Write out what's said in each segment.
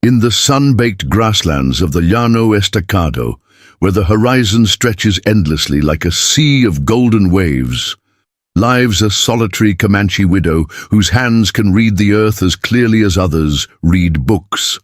In the sun-baked grasslands of the Llano Estacado, where the horizon stretches endlessly like a sea of golden waves, lives a solitary Comanche widow whose hands can read the earth as clearly as others read books.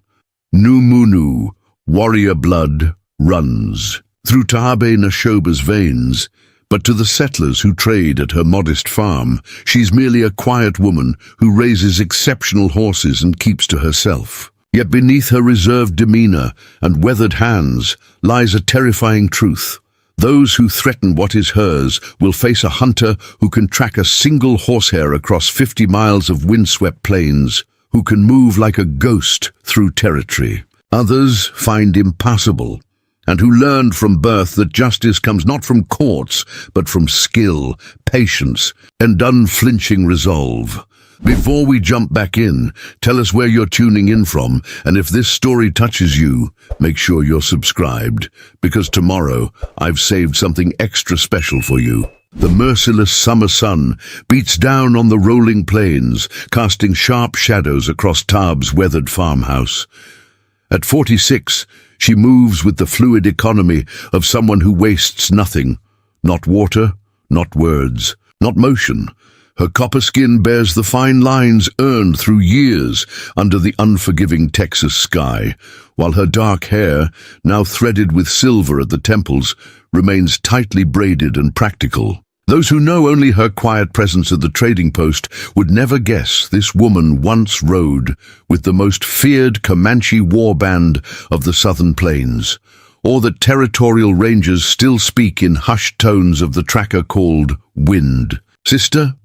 Numunu, warrior blood, runs through Tabe Nashoba's veins, but to the settlers who trade at her modest farm, she's merely a quiet woman who raises exceptional horses and keeps to herself. Yet beneath her reserved demeanor and weathered hands lies a terrifying truth. Those who threaten what is hers will face a hunter who can track a single horsehair across 50 miles of windswept plains, who can move like a ghost through territory others find impassable, and who learned from birth that justice comes not from courts, but from skill, patience, and unflinching resolve. Before we jump back in, tell us where you're tuning in from, and if this story touches you, make sure you're subscribed, because tomorrow I've saved something extra special for you. The merciless summer sun beats down on the rolling plains, casting sharp shadows across Tabe's weathered farmhouse. At 46, she moves with the fluid economy of someone who wastes nothing. Not water, not words, not motion. Her copper skin bears the fine lines earned through years under the unforgiving Texas sky, while her dark hair, now threaded with silver at the temples, remains tightly braided and practical. Those who know only her quiet presence at the trading post would never guess this woman once rode with the most feared Comanche war band of the southern plains, or that territorial rangers still speak in hushed tones of the tracker called Wind. Sister,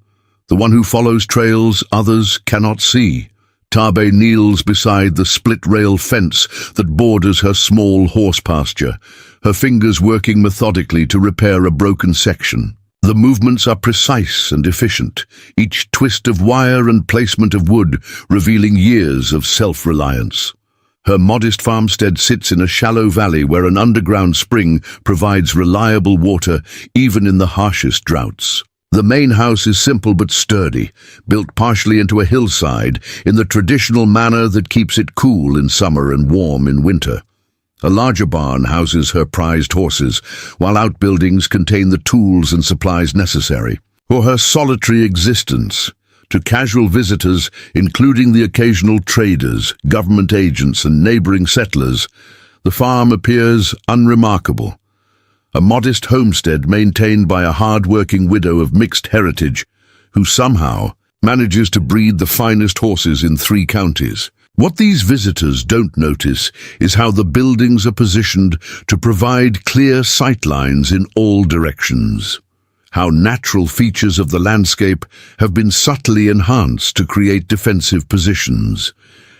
the one who follows trails others cannot see. Tabe kneels beside the split-rail fence that borders her small horse pasture, her fingers working methodically to repair a broken section. The movements are precise and efficient, each twist of wire and placement of wood revealing years of self-reliance. Her modest farmstead sits in a shallow valley where an underground spring provides reliable water even in the harshest droughts. The main house is simple but sturdy, built partially into a hillside in the traditional manner that keeps it cool in summer and warm in winter. A larger barn houses her prized horses, while outbuildings contain the tools and supplies necessary for her solitary existence. To casual visitors, including the occasional traders, government agents, and neighboring settlers, the farm appears unremarkable. A modest homestead maintained by a hard-working widow of mixed heritage, who somehow manages to breed the finest horses in 3 counties. What these visitors don't notice is how the buildings are positioned to provide clear sightlines in all directions. How natural features of the landscape have been subtly enhanced to create defensive positions.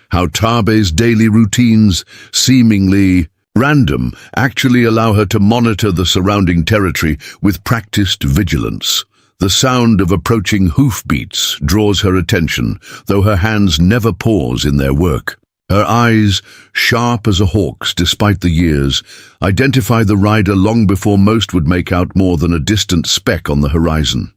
How Tabe's daily routines, seemingly random, actually allow her to monitor the surrounding territory with practiced vigilance. The sound of approaching hoofbeats draws her attention, though her hands never pause in their work. Her eyes, sharp as a hawk's despite the years, identify the rider long before most would make out more than a distant speck on the horizon.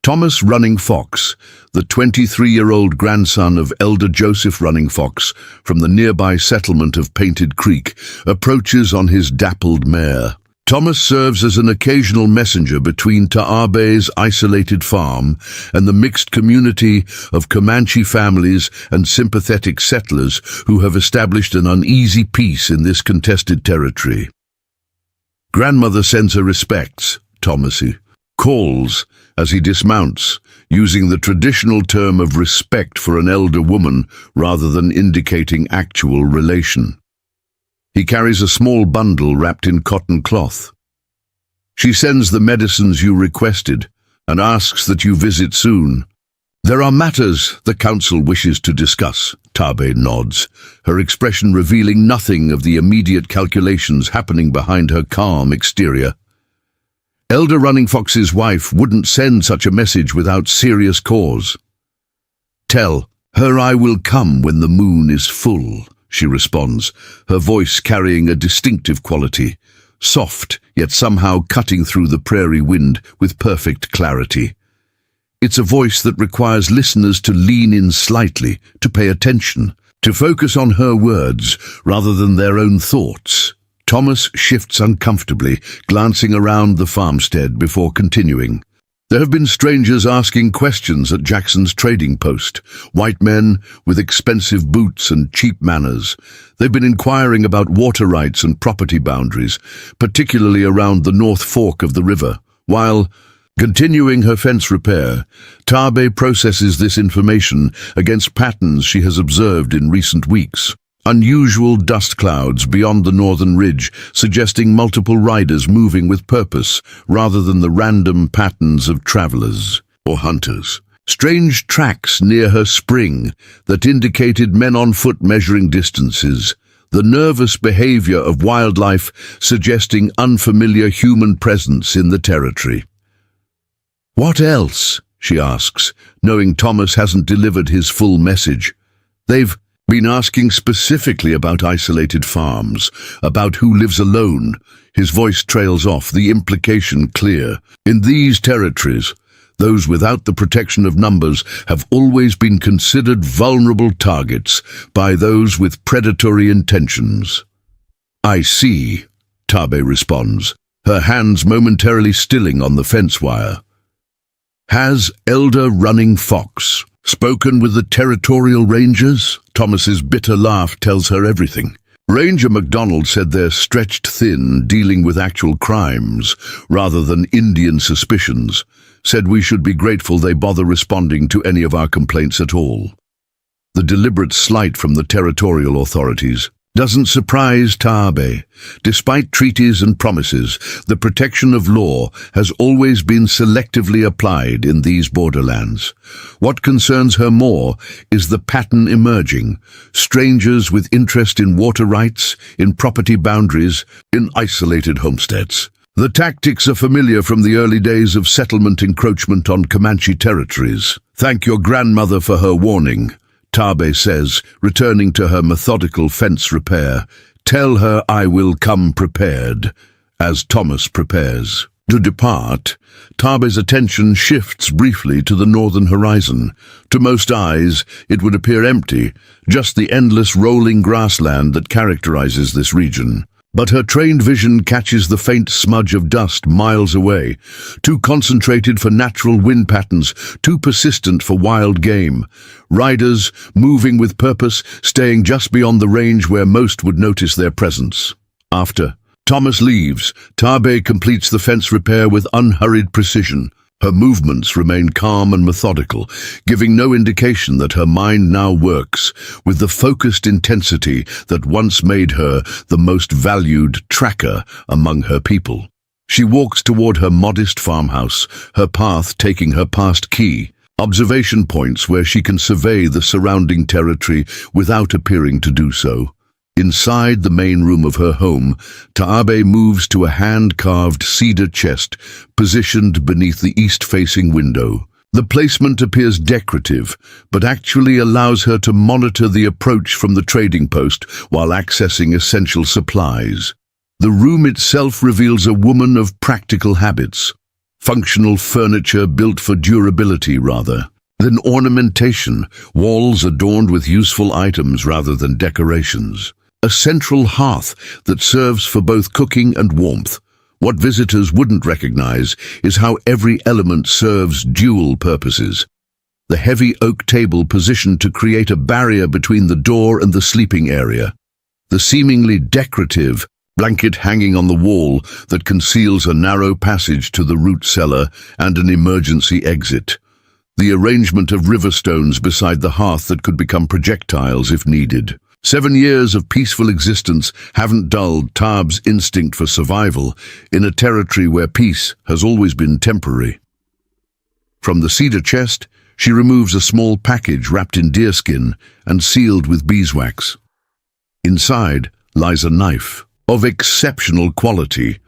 Thomas Running Fox, the 23-year-old grandson of Elder Joseph Running Fox from the nearby settlement of Painted Creek, approaches on his dappled mare. Thomas serves as an occasional messenger between Tabe's isolated farm and the mixed community of Comanche families and sympathetic settlers who have established an uneasy peace in this contested territory. Grandmother sends her respects, Thomas calls as he dismounts, using the traditional term of respect for an elder woman rather than indicating actual relation. He carries a small bundle wrapped in cotton cloth. She sends the medicines you requested and asks that you visit soon. There are matters the council wishes to discuss, Tabe nods, her expression revealing nothing of the immediate calculations happening behind her calm exterior. Elder Running Fox's wife wouldn't send such a message without serious cause. Tell her I will come when the moon is full, she responds, her voice carrying a distinctive quality, soft yet somehow cutting through the prairie wind with perfect clarity. It's a voice that requires listeners to lean in slightly, to pay attention. to focus on her words rather than their own thoughts. Thomas shifts uncomfortably, glancing around the farmstead before continuing. There have been strangers asking questions at Jackson's trading post, white men with expensive boots and cheap manners. They've been inquiring about water rights and property boundaries, particularly around the North Fork of the river. While continuing her fence repair, Tabe processes this information against patterns she has observed in recent weeks. Unusual dust clouds beyond the northern ridge, suggesting multiple riders moving with purpose rather than the random patterns of travelers or hunters. Strange tracks near her spring that indicated men on foot measuring distances. The nervous behavior of wildlife suggesting unfamiliar human presence in the territory. "What else?" she asks, knowing Thomas hasn't delivered his full message. They've been asking specifically about isolated farms, about who lives alone. His voice trails off, the implication clear. In these territories, those without the protection of numbers have always been considered vulnerable targets by those with predatory intentions. "I see," Tabe responds, her hands momentarily stilling on the fence wire. "Has Elder Running Fox spoken with the territorial rangers?" Thomas's bitter laugh tells her everything. Ranger MacDonald said they're stretched thin, dealing with actual crimes rather than Indian suspicions. Said we should be grateful they bother responding to any of our complaints at all. The deliberate slight from the territorial authorities doesn't surprise Tabe. Despite treaties and promises, the protection of law has always been selectively applied in these borderlands. What concerns her more is the pattern emerging: strangers with interest in water rights, in property boundaries, in isolated homesteads. The tactics are familiar from the early days of settlement encroachment on Comanche territories. "Thank your grandmother for her warning," Tabe says, returning to her methodical fence repair. "Tell her I will come prepared," as Thomas prepares to depart. Tabe's attention shifts briefly to the northern horizon. To most eyes, it would appear empty, just the endless rolling grassland that characterizes this region. But her trained vision catches the faint smudge of dust miles away, too concentrated for natural wind patterns, too persistent for wild game. Riders, moving with purpose, staying just beyond the range where most would notice their presence. After Thomas leaves, Tabe completes the fence repair with unhurried precision. Her movements remain calm and methodical, giving no indication that her mind now works with the focused intensity that once made her the most valued tracker among her people. She walks toward her modest farmhouse, her path taking her past key observation points where she can survey the surrounding territory without appearing to do so. Inside the main room of her home, Tabe moves to a hand-carved cedar chest positioned beneath the east-facing window. The placement appears decorative, but actually allows her to monitor the approach from the trading post while accessing essential supplies. The room itself reveals a woman of practical habits, functional furniture built for durability rather than ornamentation, walls adorned with useful items rather than decorations. A central hearth that serves for both cooking and warmth. What visitors wouldn't recognize is how every element serves dual purposes. The heavy oak table positioned to create a barrier between the door and the sleeping area. The seemingly decorative blanket hanging on the wall that conceals a narrow passage to the root cellar and an emergency exit. The arrangement of river stones beside the hearth that could become projectiles if needed. 7 years of peaceful existence haven't dulled Tabe's instinct for survival in a territory where peace has always been temporary. From the cedar chest, she removes a small package wrapped in deerskin and sealed with beeswax. Inside lies a knife of exceptional quality,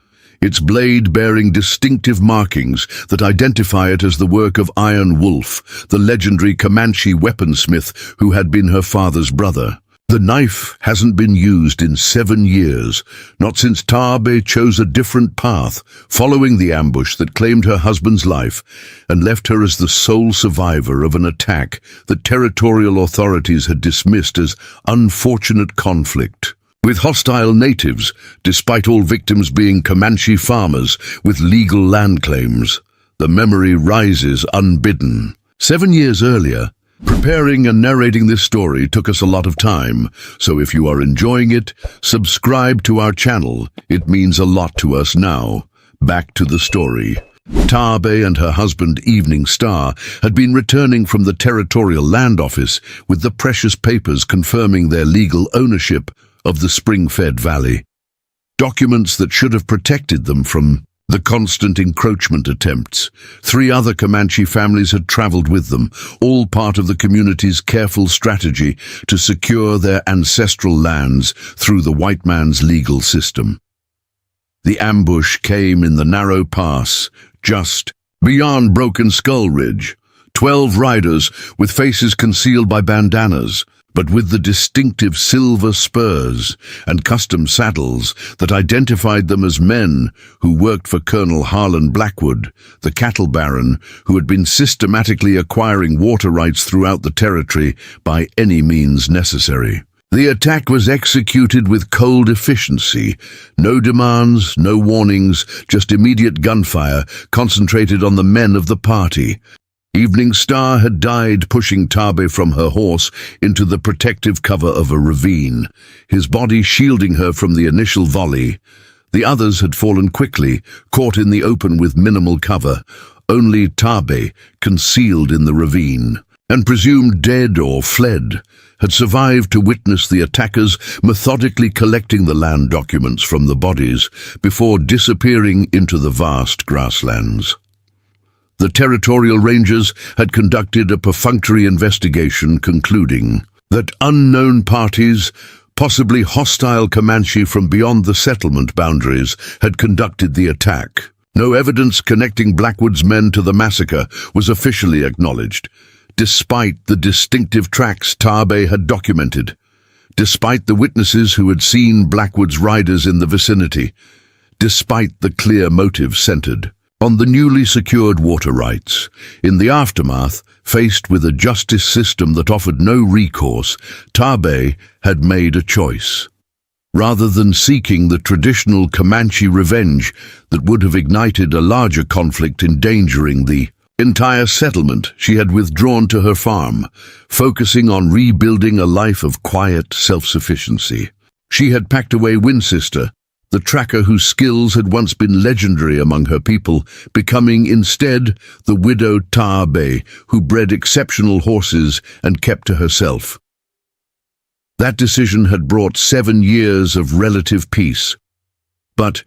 its blade bearing distinctive markings that identify it as the work of Iron Wolf, the legendary Comanche weaponsmith who had been her father's brother. The knife hasn't been used in 7 years, not since Taabe chose a different path, following the ambush that claimed her husband's life and left her as the sole survivor of an attack that territorial authorities had dismissed as unfortunate conflict. With hostile natives, despite all victims being Comanche farmers with legal land claims, the memory rises unbidden. 7 years earlier, preparing and narrating this story took us a lot of time, so if you are enjoying it, subscribe to our channel. It means a lot to us now. Back to the story. Taabe and her husband, Evening Star, had been returning from the Territorial Land Office with the precious papers confirming their legal ownership of the spring-fed valley. Documents that should have protected them from the constant encroachment attempts. 3 other Comanche families had traveled with them, all part of the community's careful strategy to secure their ancestral lands through the white man's legal system. The ambush came in the narrow pass, just beyond Broken Skull Ridge. 12 riders with faces concealed by bandanas, but with the distinctive silver spurs and custom saddles that identified them as men who worked for Colonel Harlan Blackwood, the cattle baron who had been systematically acquiring water rights throughout the territory by any means necessary. The attack was executed with cold efficiency. No demands, no warnings, just immediate gunfire concentrated on the men of the party. Evening Star had died pushing Taabe from her horse into the protective cover of a ravine, his body shielding her from the initial volley. The others had fallen quickly, caught in the open with minimal cover, only Taabe, concealed in the ravine, and presumed dead or fled, had survived to witness the attackers methodically collecting the land documents from the bodies before disappearing into the vast grasslands. The territorial rangers had conducted a perfunctory investigation concluding that unknown parties, possibly hostile Comanche from beyond the settlement boundaries, had conducted the attack. No evidence connecting Blackwood's men to the massacre was officially acknowledged, despite the distinctive tracks Taabe had documented, despite the witnesses who had seen Blackwood's riders in the vicinity, despite the clear motive centered on the newly secured water rights. In the aftermath, faced with a justice system that offered no recourse, Taabe had made a choice. Rather than seeking the traditional Comanche revenge that would have ignited a larger conflict endangering the entire settlement, she had withdrawn to her farm, focusing on rebuilding a life of quiet self-sufficiency. She had packed away Winchester, the tracker whose skills had once been legendary among her people, becoming instead the widowed Taabe who bred exceptional horses and kept to herself. That decision had brought 7 years of relative peace. But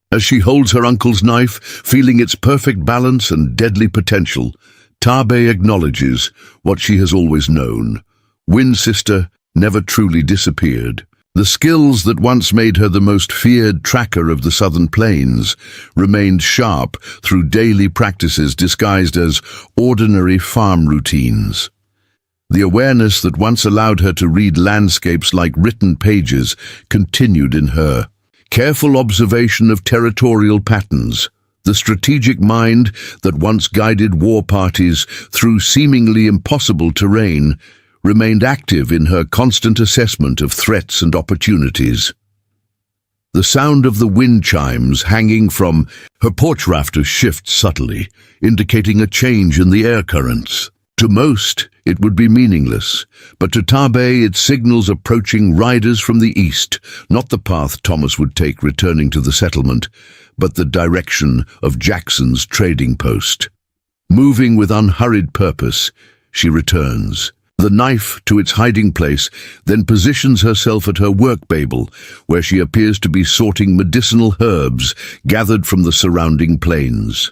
as she holds her uncle's knife, feeling its perfect balance and deadly potential, Taabe acknowledges what she has always known. Winchester never truly disappeared. The skills that once made her the most feared tracker of the southern plains remained sharp through daily practices disguised as ordinary farm routines. The awareness that once allowed her to read landscapes like written pages continued in her. Careful observation of territorial patterns, the strategic mind that once guided war parties through seemingly impossible terrain, remained active in her constant assessment of threats and opportunities. The sound of the wind chimes hanging from her porch rafters shifts subtly, indicating a change in the air currents. To most, it would be meaningless, but to Taabe it signals approaching riders from the east, not the path Thomas would take returning to the settlement, but the direction of Jackson's trading post. Moving with unhurried purpose, she returns, the knife to its hiding place, then positions herself at her work babel, where she appears to be sorting medicinal herbs gathered from the surrounding plains.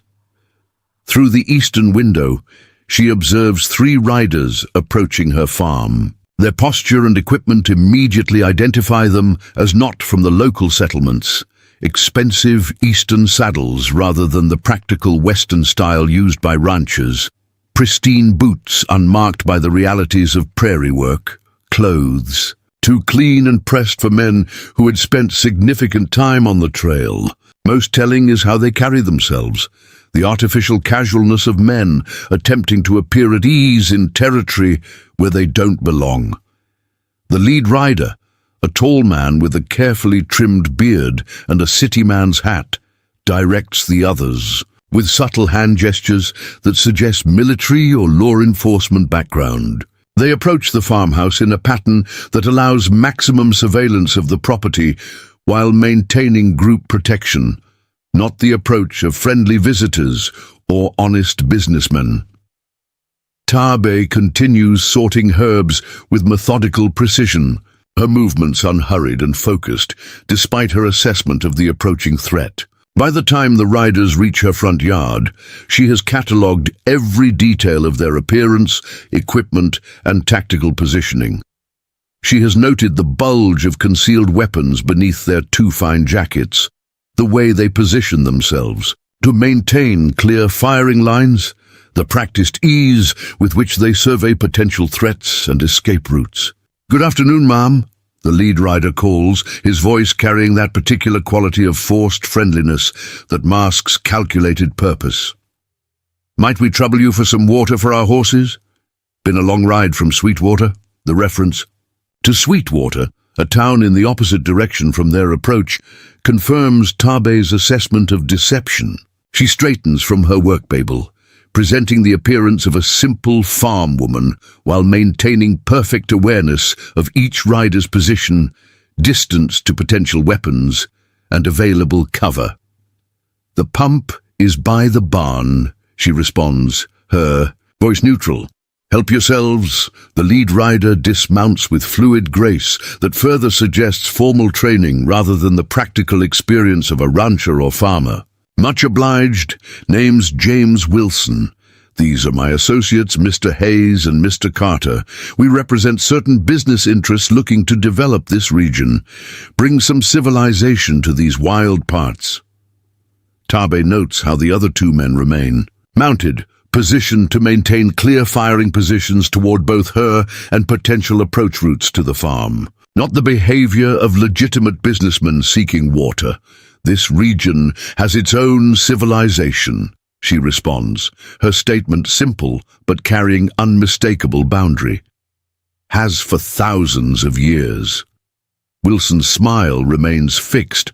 Through the eastern window, she observes 3 riders approaching her farm. Their posture and equipment immediately identify them as not from the local settlements, expensive eastern saddles rather than the practical western style used by ranchers. Pristine boots unmarked by the realities of prairie work, clothes too clean and pressed for men who had spent significant time on the trail. Most telling is how they carry themselves, the artificial casualness of men attempting to appear at ease in territory where they don't belong. The lead rider, a tall man with a carefully trimmed beard and a city man's hat, directs the others with subtle hand gestures that suggest military or law enforcement background. They approach the farmhouse in a pattern that allows maximum surveillance of the property while maintaining group protection, not the approach of friendly visitors or honest businessmen. Tabe continues sorting herbs with methodical precision, her movements unhurried and focused, despite her assessment of the approaching threat. By the time the riders reach her front yard, she has catalogued every detail of their appearance, equipment, and tactical positioning. She has noted the bulge of concealed weapons beneath their too fine jackets, the way they position themselves to maintain clear firing lines, the practiced ease with which they survey potential threats and escape routes. "Good afternoon, ma'am," the lead rider calls, his voice carrying that particular quality of forced friendliness that masks calculated purpose. "Might we trouble you for some water for our horses? Been a long ride from Sweetwater," the reference to Sweetwater, a town in the opposite direction from their approach, confirms Tabe's assessment of deception. She straightens from her work babel, presenting the appearance of a simple farm woman while maintaining perfect awareness of each rider's position, distance to potential weapons, and available cover. "The pump is by the barn," she responds, her voice neutral. "Help yourselves." The lead rider dismounts with fluid grace that further suggests formal training rather than the practical experience of a rancher or farmer. "Much obliged. Name's James Wilson. These are my associates, Mr. Hayes and Mr. Carter. We represent certain business interests looking to develop this region, bring some civilization to these wild parts." Tabe notes how the other two men remain, mounted, positioned to maintain clear firing positions toward both her and potential approach routes to the farm. Not the behavior of legitimate businessmen seeking water. "This region has its own civilization," she responds, her statement simple but carrying unmistakable boundary. "Has for thousands of years." Wilson's smile remains fixed,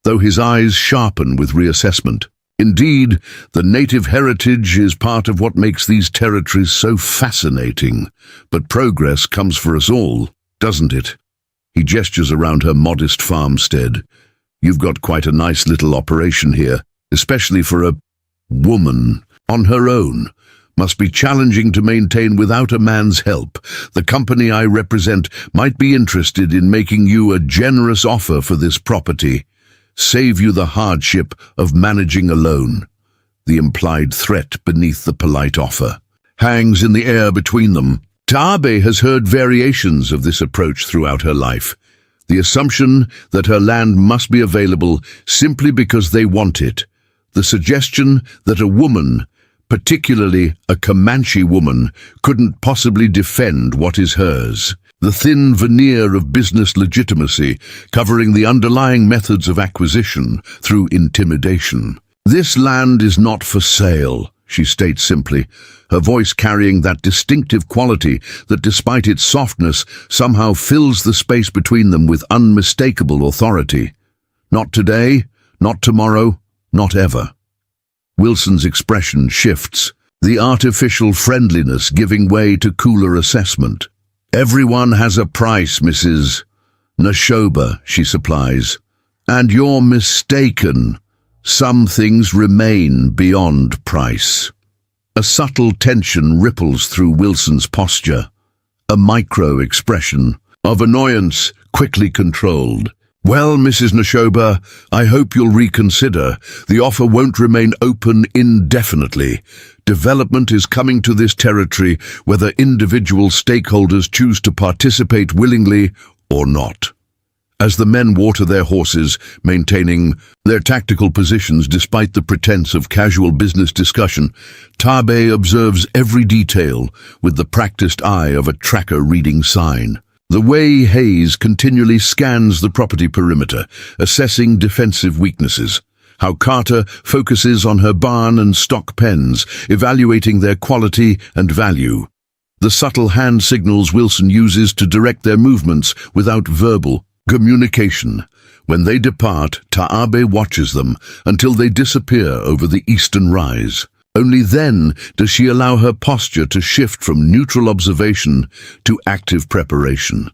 though his eyes sharpen with reassessment. Indeed, the native heritage is part of what makes these territories so fascinating. But progress comes for us all, doesn't it? He gestures around her modest farmstead. "You've got quite a nice little operation here, especially for a woman on her own. Must be challenging to maintain without a man's help. The company I represent might be interested in making you a generous offer for this property. Save you the hardship of managing alone." The implied threat beneath the polite offer hangs in the air between them. Tabe has heard variations of this approach throughout her life. The assumption that her land must be available simply because they want it. The suggestion that a woman, particularly a Comanche woman, couldn't possibly defend what is hers. The thin veneer of business legitimacy covering the underlying methods of acquisition through intimidation. "This land is not for sale," she states simply, her voice carrying that distinctive quality that, despite its softness, somehow fills the space between them with unmistakable authority. "Not today, not tomorrow, not ever." Wilson's expression shifts, the artificial friendliness giving way to cooler assessment. "Everyone has a price, Mrs. Shappa," she supplies. "And you're mistaken. Some things remain beyond price." A subtle tension ripples through Wilson's posture, a micro-expression of annoyance quickly controlled. "Well, Mrs. Shappa, I hope you'll reconsider. The offer won't remain open indefinitely. Development is coming to this territory whether individual stakeholders choose to participate willingly or not." As the men water their horses, maintaining their tactical positions despite the pretense of casual business discussion, Tabe observes every detail with the practiced eye of a tracker reading sign. The way haze continually scans the property perimeter, assessing defensive weaknesses. How Carter focuses on her barn and stock pens, evaluating their quality and value. The subtle hand signals Wilson uses to direct their movements without verbal communication. When they depart, Taabe watches them until they disappear over the eastern rise. Only then does she allow her posture to shift from neutral observation to active preparation.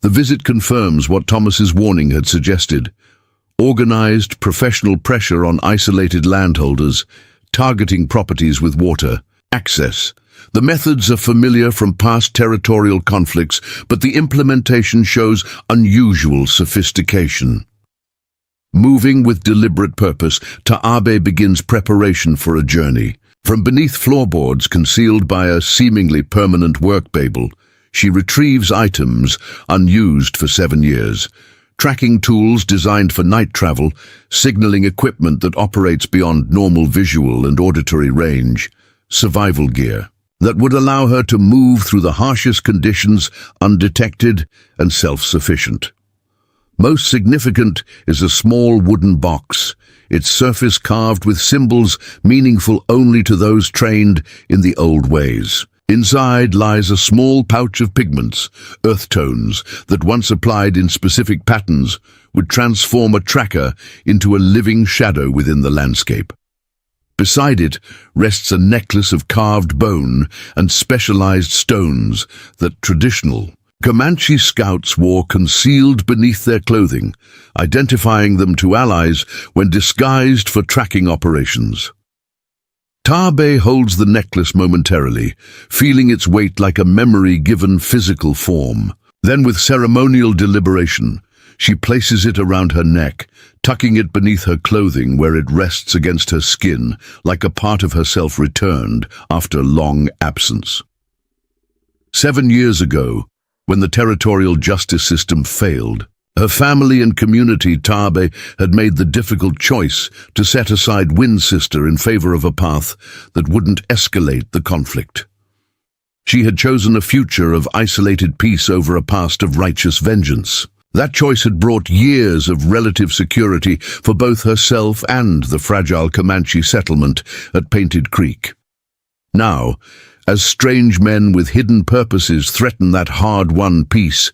The visit confirms what Thomas's warning had suggested. Organized, professional pressure on isolated landholders, targeting properties with water, access. The methods are familiar from past territorial conflicts, but the implementation shows unusual sophistication. Moving with deliberate purpose, Taabe begins preparation for a journey. From beneath floorboards concealed by a seemingly permanent work babel, she retrieves items unused for 7 years. Tracking tools designed for night travel, signaling equipment that operates beyond normal visual and auditory range, survival gear that would allow her to move through the harshest conditions undetected and self-sufficient. Most significant is a small wooden box, its surface carved with symbols meaningful only to those trained in the old ways. Inside lies a small pouch of pigments, earth tones, that once applied in specific patterns would transform a tracker into a living shadow within the landscape. Beside it rests a necklace of carved bone and specialized stones that traditional Comanche scouts wore concealed beneath their clothing, identifying them to allies when disguised for tracking operations. Taabe holds the necklace momentarily, feeling its weight like a memory given physical form. Then with ceremonial deliberation, she places it around her neck, tucking it beneath her clothing where it rests against her skin, like a part of herself returned after long absence. 7 years ago, when the territorial justice system failed, her family and community, Taabe, had made the difficult choice to set aside Windsister in favor of a path that wouldn't escalate the conflict. She had chosen a future of isolated peace over a past of righteous vengeance. That choice had brought years of relative security for both herself and the fragile Comanche settlement at Painted Creek. Now, as strange men with hidden purposes threaten that hard-won peace,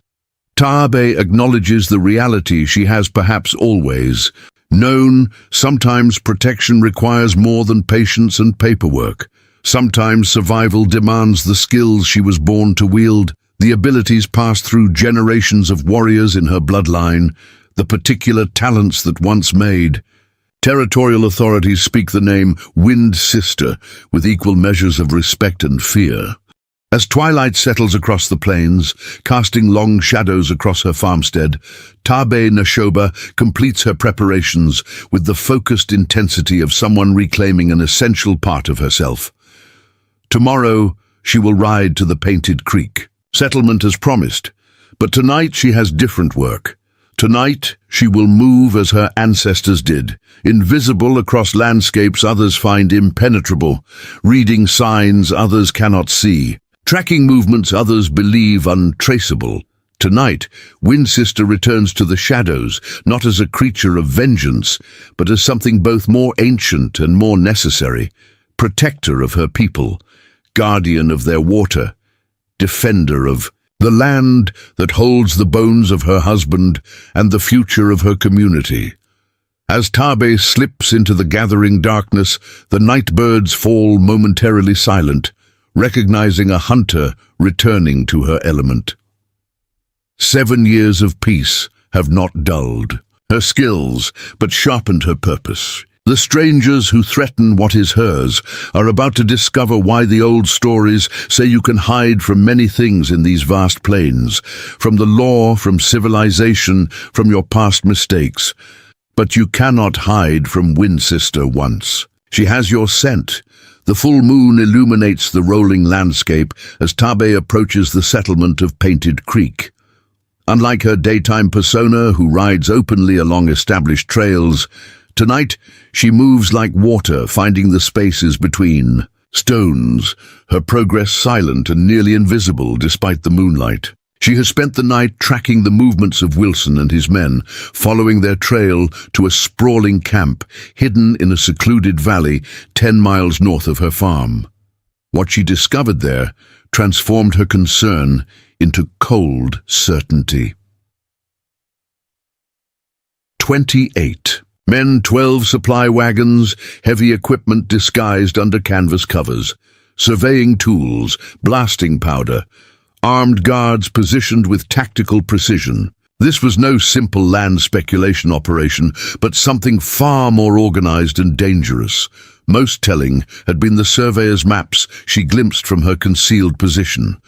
Taabe acknowledges the reality she has perhaps always known. Sometimes protection requires more than patience and paperwork. Sometimes survival demands the skills she was born to wield, the abilities passed through generations of warriors in her bloodline, the particular talents that once made. Territorial authorities speak the name Wind Sister with equal measures of respect and fear. As twilight settles across the plains, casting long shadows across her farmstead, Taabe Nashoba completes her preparations with the focused intensity of someone reclaiming an essential part of herself. Tomorrow, she will ride to the Painted Creek settlement as promised, but tonight she has different work. Tonight, she will move as her ancestors did, invisible across landscapes others find impenetrable, reading signs others cannot see, tracking movements others believe untraceable. Tonight, Windsister returns to the shadows, not as a creature of vengeance, but as something both more ancient and more necessary, protector of her people, guardian of their water, defender of the land that holds the bones of her husband and the future of her community. As Taabe slips into the gathering darkness, the night birds fall momentarily silent, recognizing a hunter returning to her element. 7 years of peace have not dulled her skills, but sharpened her purpose. The strangers who threaten what is hers are about to discover why the old stories say you can hide from many things in these vast plains, from the law, from civilization, from your past mistakes. But you cannot hide from Windsister once. She has your scent. The full moon illuminates the rolling landscape as Taabe approaches the settlement of Painted Creek. Unlike her daytime persona who rides openly along established trails, tonight, she moves like water, finding the spaces between stones, her progress silent and nearly invisible despite the moonlight. She has spent the night tracking the movements of Wilson and his men, following their trail to a sprawling camp hidden in a secluded valley 10 miles north of her farm. What she discovered there transformed her concern into cold certainty. 28. Men, 12 supply wagons, heavy equipment disguised under canvas covers, surveying tools, blasting powder, armed guards positioned with tactical precision. This was no simple land speculation operation, but something far more organized and dangerous. Most telling had been the surveyor's maps she glimpsed from her concealed position,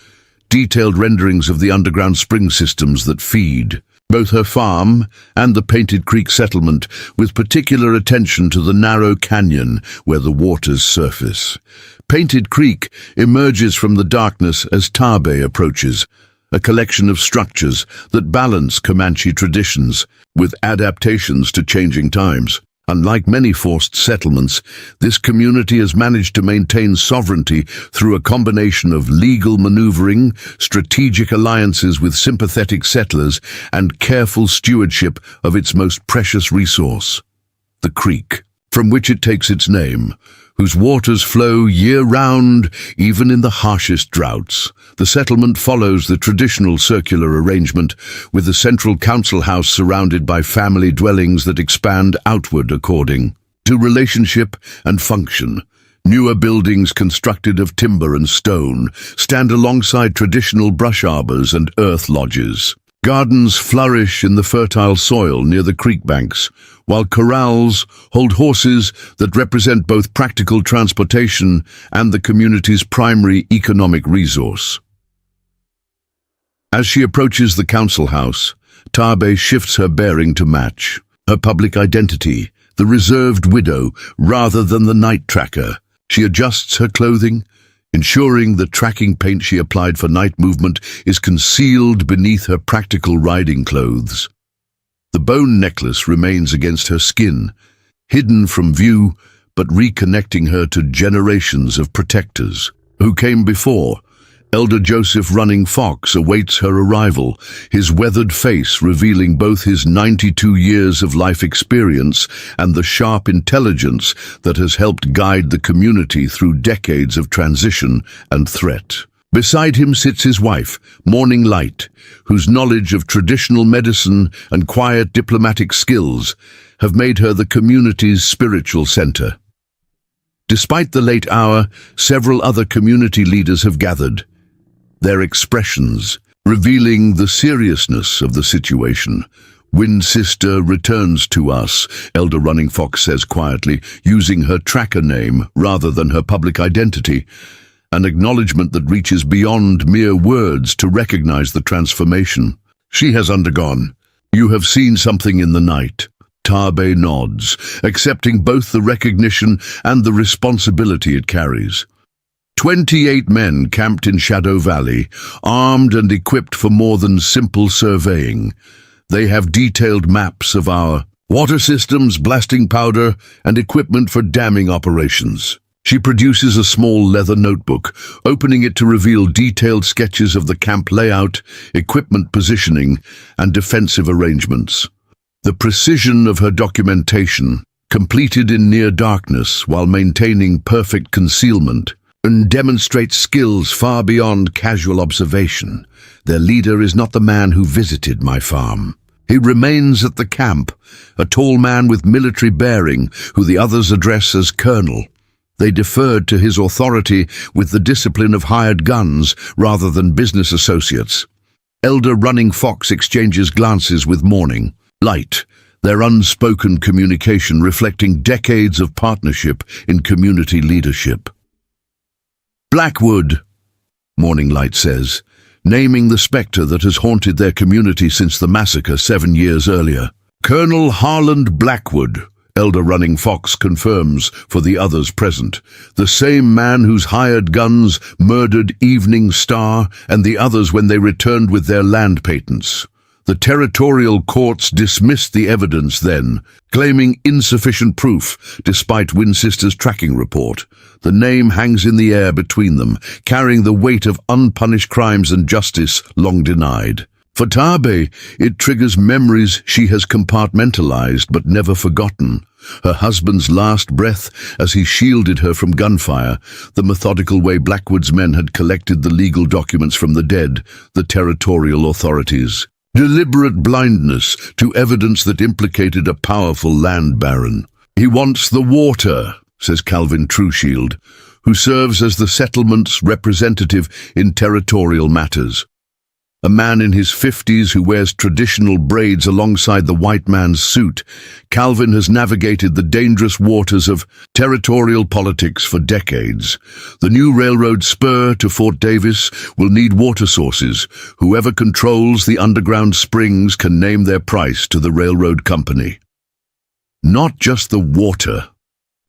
detailed renderings of the underground spring systems that feed both her farm and the Painted Creek settlement, with particular attention to the narrow canyon where the waters surface. Painted Creek emerges from the darkness as Tabe approaches, a collection of structures that balance Comanche traditions with adaptations to changing times. Unlike many forced settlements, this community has managed to maintain sovereignty through a combination of legal maneuvering, strategic alliances with sympathetic settlers, and careful stewardship of its most precious resource, the creek, from which it takes its name, whose waters flow year-round, even in the harshest droughts. The settlement follows the traditional circular arrangement, with the central council house surrounded by family dwellings that expand outward according to relationship and function. Newer buildings constructed of timber and stone stand alongside traditional brush arbors and earth lodges. Gardens flourish in the fertile soil near the creek banks, while corrals hold horses that represent both practical transportation and the community's primary economic resource. As she approaches the council house, Tabe shifts her bearing to match her public identity, the reserved widow rather than the night tracker. She adjusts her clothing, ensuring the tracking paint she applied for night movement is concealed beneath her practical riding clothes. The bone necklace remains against her skin, hidden from view but reconnecting her to generations of protectors who came before. Elder Joseph Running Fox awaits her arrival, his weathered face revealing both his 92 years of life experience and the sharp intelligence that has helped guide the community through decades of transition and threat. Beside him sits his wife, Morning Light, whose knowledge of traditional medicine and quiet diplomatic skills have made her the community's spiritual center. Despite the late hour, several other community leaders have gathered, their expressions revealing the seriousness of the situation. "Wind Sister returns to us," Elder Running Fox says quietly, using her tracker name rather than her public identity, an acknowledgement that reaches beyond mere words to recognize the transformation she has undergone. "You have seen something in the night." Tabe nods, accepting both the recognition and the responsibility it carries. 28 men camped in Shadow Valley, armed and equipped for more than simple surveying. They have detailed maps of our water systems, blasting powder, and equipment for damming operations. She produces a small leather notebook, opening it to reveal detailed sketches of the camp layout, equipment positioning, and defensive arrangements. The precision of her documentation, completed in near darkness while maintaining perfect concealment, and demonstrates skills far beyond casual observation. Their leader is not the man who visited my farm. He remains at the camp, a tall man with military bearing, who the others address as Colonel. They deferred to his authority with the discipline of hired guns rather than business associates. Elder Running Fox exchanges glances with Morning Light, their unspoken communication reflecting decades of partnership in community leadership. "Blackwood," Morning Light says, naming the spectre that has haunted their community since the massacre 7 years earlier. "Colonel Harland Blackwood," Elder Running Fox confirms for the others present, the same man whose hired guns murdered Evening Star and the others when they returned with their land patents. The territorial courts dismissed the evidence then, claiming insufficient proof despite Winchester's tracking report. The name hangs in the air between them, carrying the weight of unpunished crimes and justice long denied. For Taabe, it triggers memories she has compartmentalized but never forgotten. Her husband's last breath as he shielded her from gunfire, the methodical way Blackwood's men had collected the legal documents from the dead, the territorial authorities. Deliberate blindness to evidence that implicated a powerful land baron. "He wants the water," says Calvin Trueshield, who serves as the settlement's representative in territorial matters. A man in his 50s who wears traditional braids alongside the white man's suit, Calvin has navigated the dangerous waters of territorial politics for decades. The new railroad spur to Fort Davis will need water sources. Whoever controls the underground springs can name their price to the railroad company. "Not just the water,"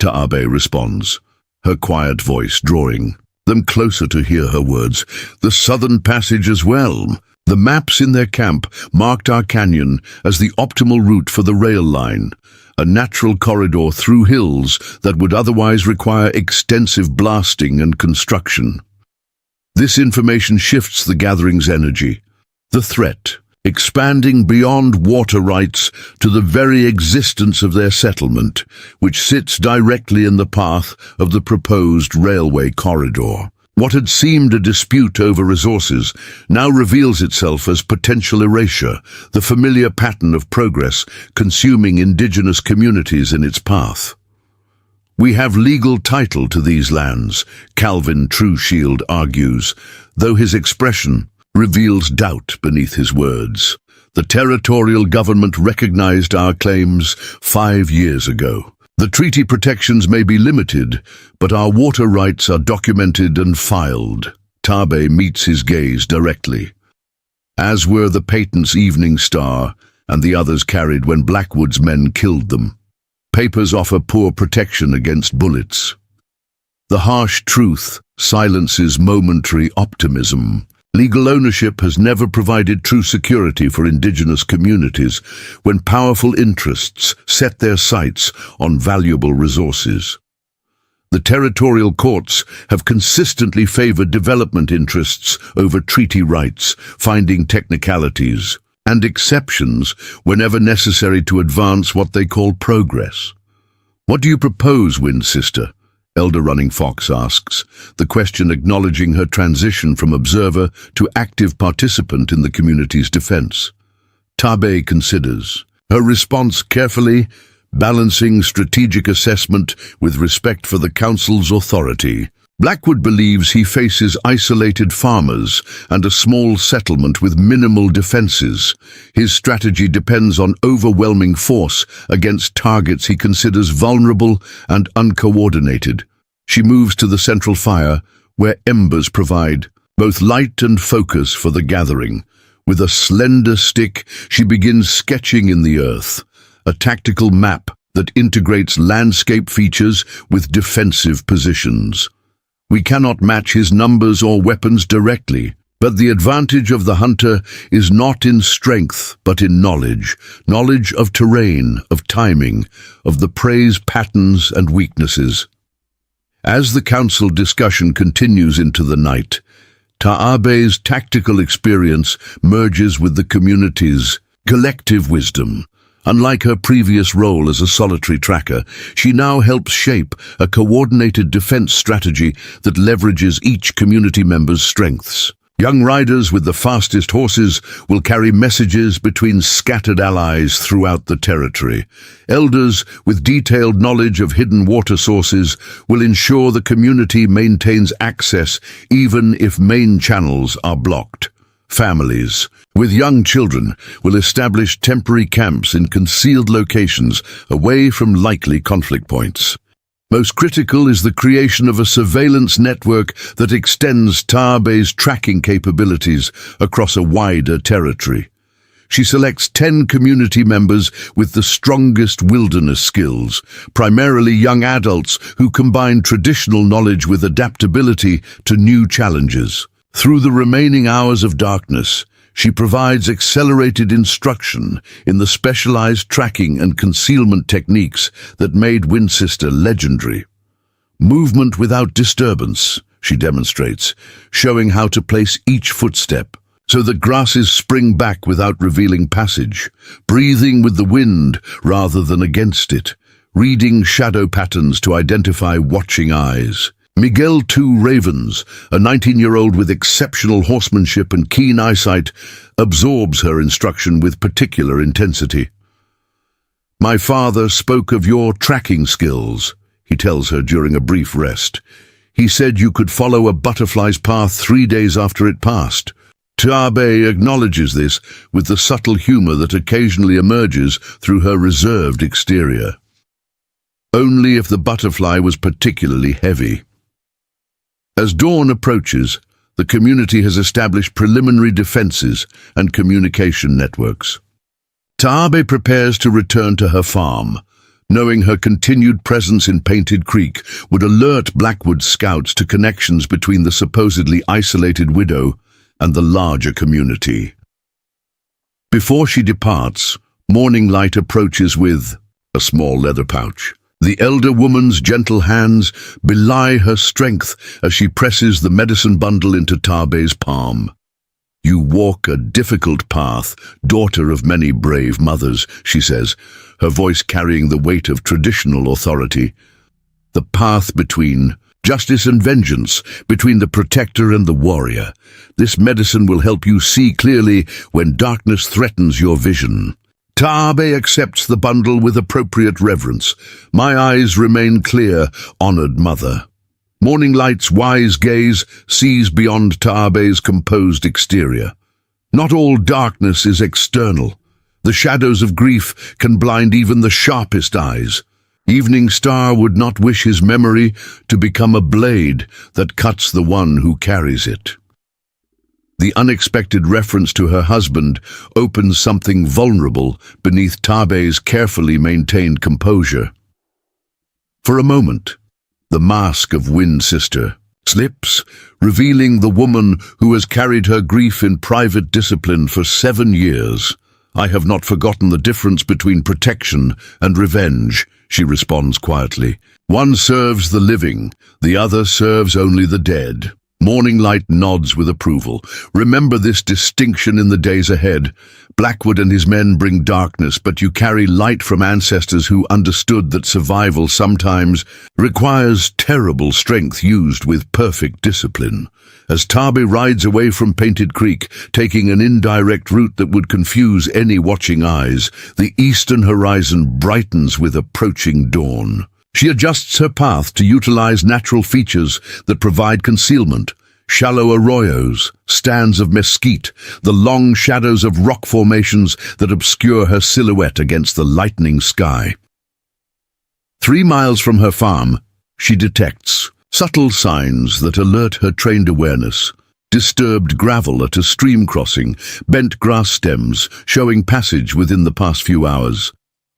Taabe responds, her quiet voice drawing them closer to hear her words. "The southern passage as well." The maps in their camp marked our canyon as the optimal route for the rail line, a natural corridor through hills that would otherwise require extensive blasting and construction. This information shifts the gathering's energy. The threat, expanding beyond water rights to the very existence of their settlement, which sits directly in the path of the proposed railway corridor. What had seemed a dispute over resources now reveals itself as potential erasure, the familiar pattern of progress consuming indigenous communities in its path. "We have legal title to these lands," Calvin Trueshield argues, though his expression reveals doubt beneath his words. "The territorial government recognized our claims 5 years ago. The treaty protections may be limited, but our water rights are documented and filed." Taabe meets his gaze directly, as were the patent's Evening Star and the others carried when Blackwood's men killed them. Papers offer poor protection against bullets. The harsh truth silences momentary optimism. Legal ownership has never provided true security for indigenous communities when powerful interests set their sights on valuable resources. The territorial courts have consistently favored development interests over treaty rights, finding technicalities and exceptions whenever necessary to advance what they call progress. "What do you propose, Winchester?" Elder Running Fox asks, the question acknowledging her transition from observer to active participant in the community's defense. Taabe considers, her response carefully balancing strategic assessment with respect for the council's authority. Blackwood believes he faces isolated farmers and a small settlement with minimal defenses. His strategy depends on overwhelming force against targets he considers vulnerable and uncoordinated. She moves to the central fire, where embers provide both light and focus for the gathering. With a slender stick, she begins sketching in the earth, a tactical map that integrates landscape features with defensive positions. We cannot match his numbers or weapons directly, but the advantage of the hunter is not in strength, but in knowledge. Knowledge of terrain, of timing, of the prey's patterns and weaknesses. As the council discussion continues into the night, Taabe's tactical experience merges with the community's collective wisdom. Unlike her previous role as a solitary tracker, she now helps shape a coordinated defense strategy that leverages each community member's strengths. Young riders with the fastest horses will carry messages between scattered allies throughout the territory. Elders with detailed knowledge of hidden water sources will ensure the community maintains access even if main channels are blocked. Families with young children will establish temporary camps in concealed locations away from likely conflict points. Most critical is the creation of a surveillance network that extends Taabe's tracking capabilities across a wider territory. She selects 10 community members with the strongest wilderness skills, primarily young adults who combine traditional knowledge with adaptability to new challenges. Through the remaining hours of darkness, She provides accelerated instruction in the specialized tracking and concealment techniques that made Windsister legendary. Movement without disturbance, she demonstrates, showing how to place each footstep so that grasses spring back without revealing passage, breathing with the wind rather than against it, reading shadow patterns to identify watching eyes. Miguel Two Ravens, a 19-year-old with exceptional horsemanship and keen eyesight, absorbs her instruction with particular intensity. "My father spoke of your tracking skills," he tells her during a brief rest. "He said you could follow a butterfly's path 3 days after it passed." Taabe acknowledges this with the subtle humor that occasionally emerges through her reserved exterior. Only if the butterfly was particularly heavy. As dawn approaches, the community has established preliminary defenses and communication networks. Taabe prepares to return to her farm, knowing her continued presence in Painted Creek would alert Blackwood's scouts to connections between the supposedly isolated widow and the larger community. Before she departs, Morning Light approaches with a small leather pouch. The elder woman's gentle hands belie her strength as she presses the medicine bundle into Taabe's palm. "You walk a difficult path, daughter of many brave mothers," she says, her voice carrying the weight of traditional authority. "The path between justice and vengeance, between the protector and the warrior. This medicine will help you see clearly when darkness threatens your vision." Taabe accepts the bundle with appropriate reverence. "My eyes remain clear, honored mother." Morning Light's wise gaze sees beyond Taabe's composed exterior. Not all darkness is external. The shadows of grief can blind even the sharpest eyes. Evening Star would not wish his memory to become a blade that cuts the one who carries it. The unexpected reference to her husband opens something vulnerable beneath Taabe's carefully maintained composure. For a moment, the mask of Windsister slips, revealing the woman who has carried her grief in private discipline for 7 years. "I have not forgotten the difference between protection and revenge," she responds quietly. "One serves the living, the other serves only the dead." Morning Light nods with approval. "Remember this distinction in the days ahead. Blackwood and his men bring darkness, but you carry light from ancestors who understood that survival sometimes requires terrible strength used with perfect discipline." As Taabe rides away from Painted Creek, taking an indirect route that would confuse any watching eyes, the eastern horizon brightens with approaching dawn. She adjusts her path to utilize natural features that provide concealment: shallow arroyos, stands of mesquite, the long shadows of rock formations that obscure her silhouette against the lightening sky. 3 miles from her farm, she detects subtle signs that alert her trained awareness: disturbed gravel at a stream crossing, bent grass stems showing passage within the past few hours.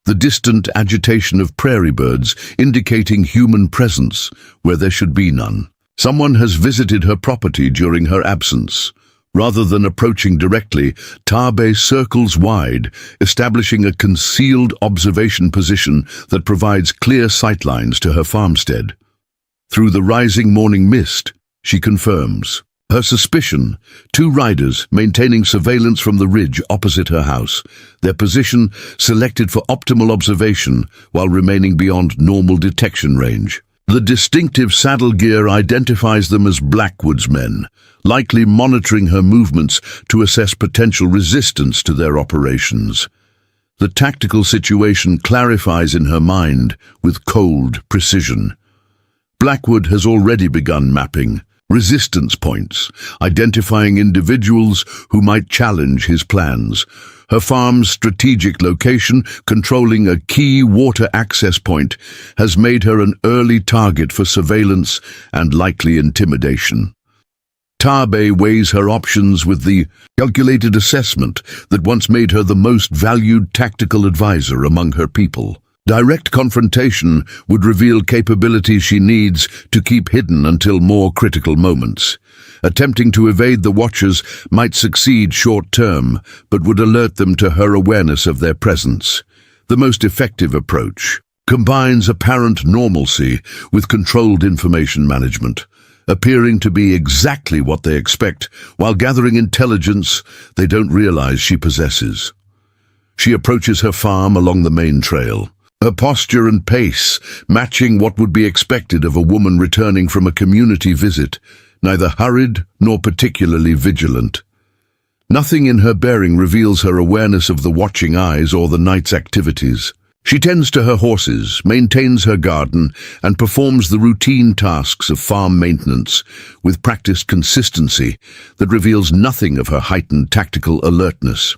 The distant agitation of prairie birds indicating human presence where there should be none. Someone has visited her property during her absence. Rather than approaching directly, Taabe circles wide, establishing a concealed observation position that provides clear sightlines to her farmstead. Through the rising morning mist, she confirms her suspicion: 2 riders maintaining surveillance from the ridge opposite her house, their position selected for optimal observation while remaining beyond normal detection range. The distinctive saddle gear identifies them as Blackwood's men, likely monitoring her movements to assess potential resistance to their operations. The tactical situation clarifies in her mind with cold precision. Blackwood has already begun mapping resistance points, identifying individuals who might challenge his plans. Her farm's strategic location, controlling a key water access point, has made her an early target for surveillance and likely intimidation. Taabe weighs her options with the calculated assessment that once made her the most valued tactical advisor among her people. Direct confrontation would reveal capabilities she needs to keep hidden until more critical moments. Attempting to evade the Watchers might succeed short-term, but would alert them to her awareness of their presence. The most effective approach combines apparent normalcy with controlled information management, appearing to be exactly what they expect while gathering intelligence they don't realize she possesses. She approaches her farm along the main trail, her posture and pace matching what would be expected of a woman returning from a community visit, neither hurried nor particularly vigilant. Nothing in her bearing reveals her awareness of the watching eyes or the night's activities. She tends to her horses, maintains her garden, and performs the routine tasks of farm maintenance with practiced consistency that reveals nothing of her heightened tactical alertness.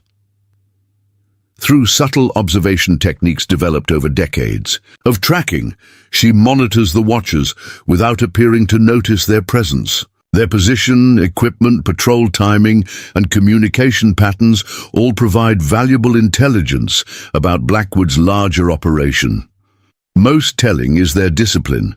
Through subtle observation techniques developed over decades of tracking, she monitors the Watchers without appearing to notice their presence. Their position, equipment, patrol timing, and communication patterns all provide valuable intelligence about Blackwood's larger operation. Most telling is their discipline.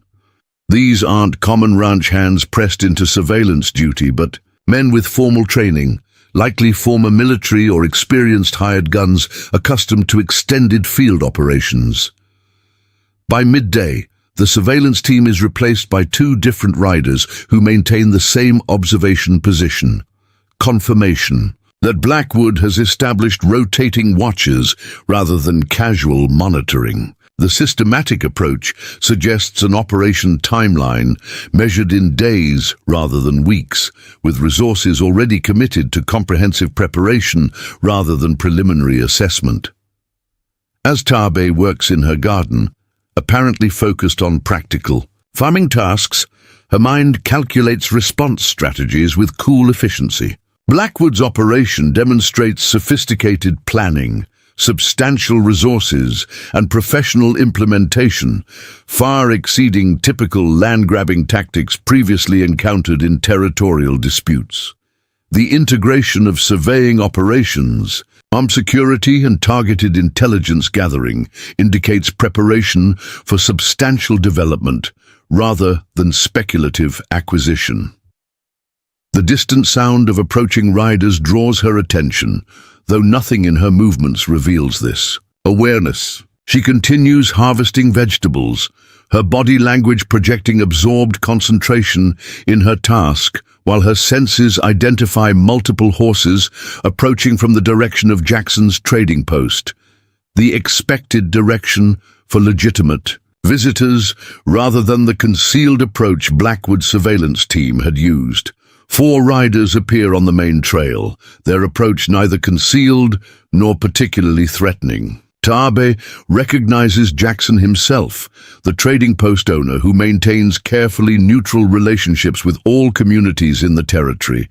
These aren't common ranch hands pressed into surveillance duty, but men with formal training, likely former military or experienced hired guns accustomed to extended field operations. By midday, the surveillance team is replaced by two different riders who maintain the same observation position. Confirmation that Blackwood has established rotating watches rather than casual monitoring. The systematic approach suggests an operation timeline measured in days rather than weeks, with resources already committed to comprehensive preparation rather than preliminary assessment. As Tabe works in her garden, apparently focused on practical farming tasks, her mind calculates response strategies with cool efficiency. Blackwood's operation demonstrates sophisticated planning, substantial resources, and professional implementation, far exceeding typical land-grabbing tactics previously encountered in territorial disputes. The integration of surveying operations, armed security, and targeted intelligence gathering indicates preparation for substantial development rather than speculative acquisition. The distant sound of approaching riders draws her attention, though nothing in her movements reveals this. Awareness. She continues harvesting vegetables, her body language projecting absorbed concentration in her task, while her senses identify multiple horses approaching from the direction of Jackson's trading post, the expected direction for legitimate visitors rather than the concealed approach Blackwood's surveillance team had used. 4 riders appear on the main trail, their approach neither concealed nor particularly threatening. Tabe recognizes Jackson himself, the trading post owner who maintains carefully neutral relationships with all communities in the territory.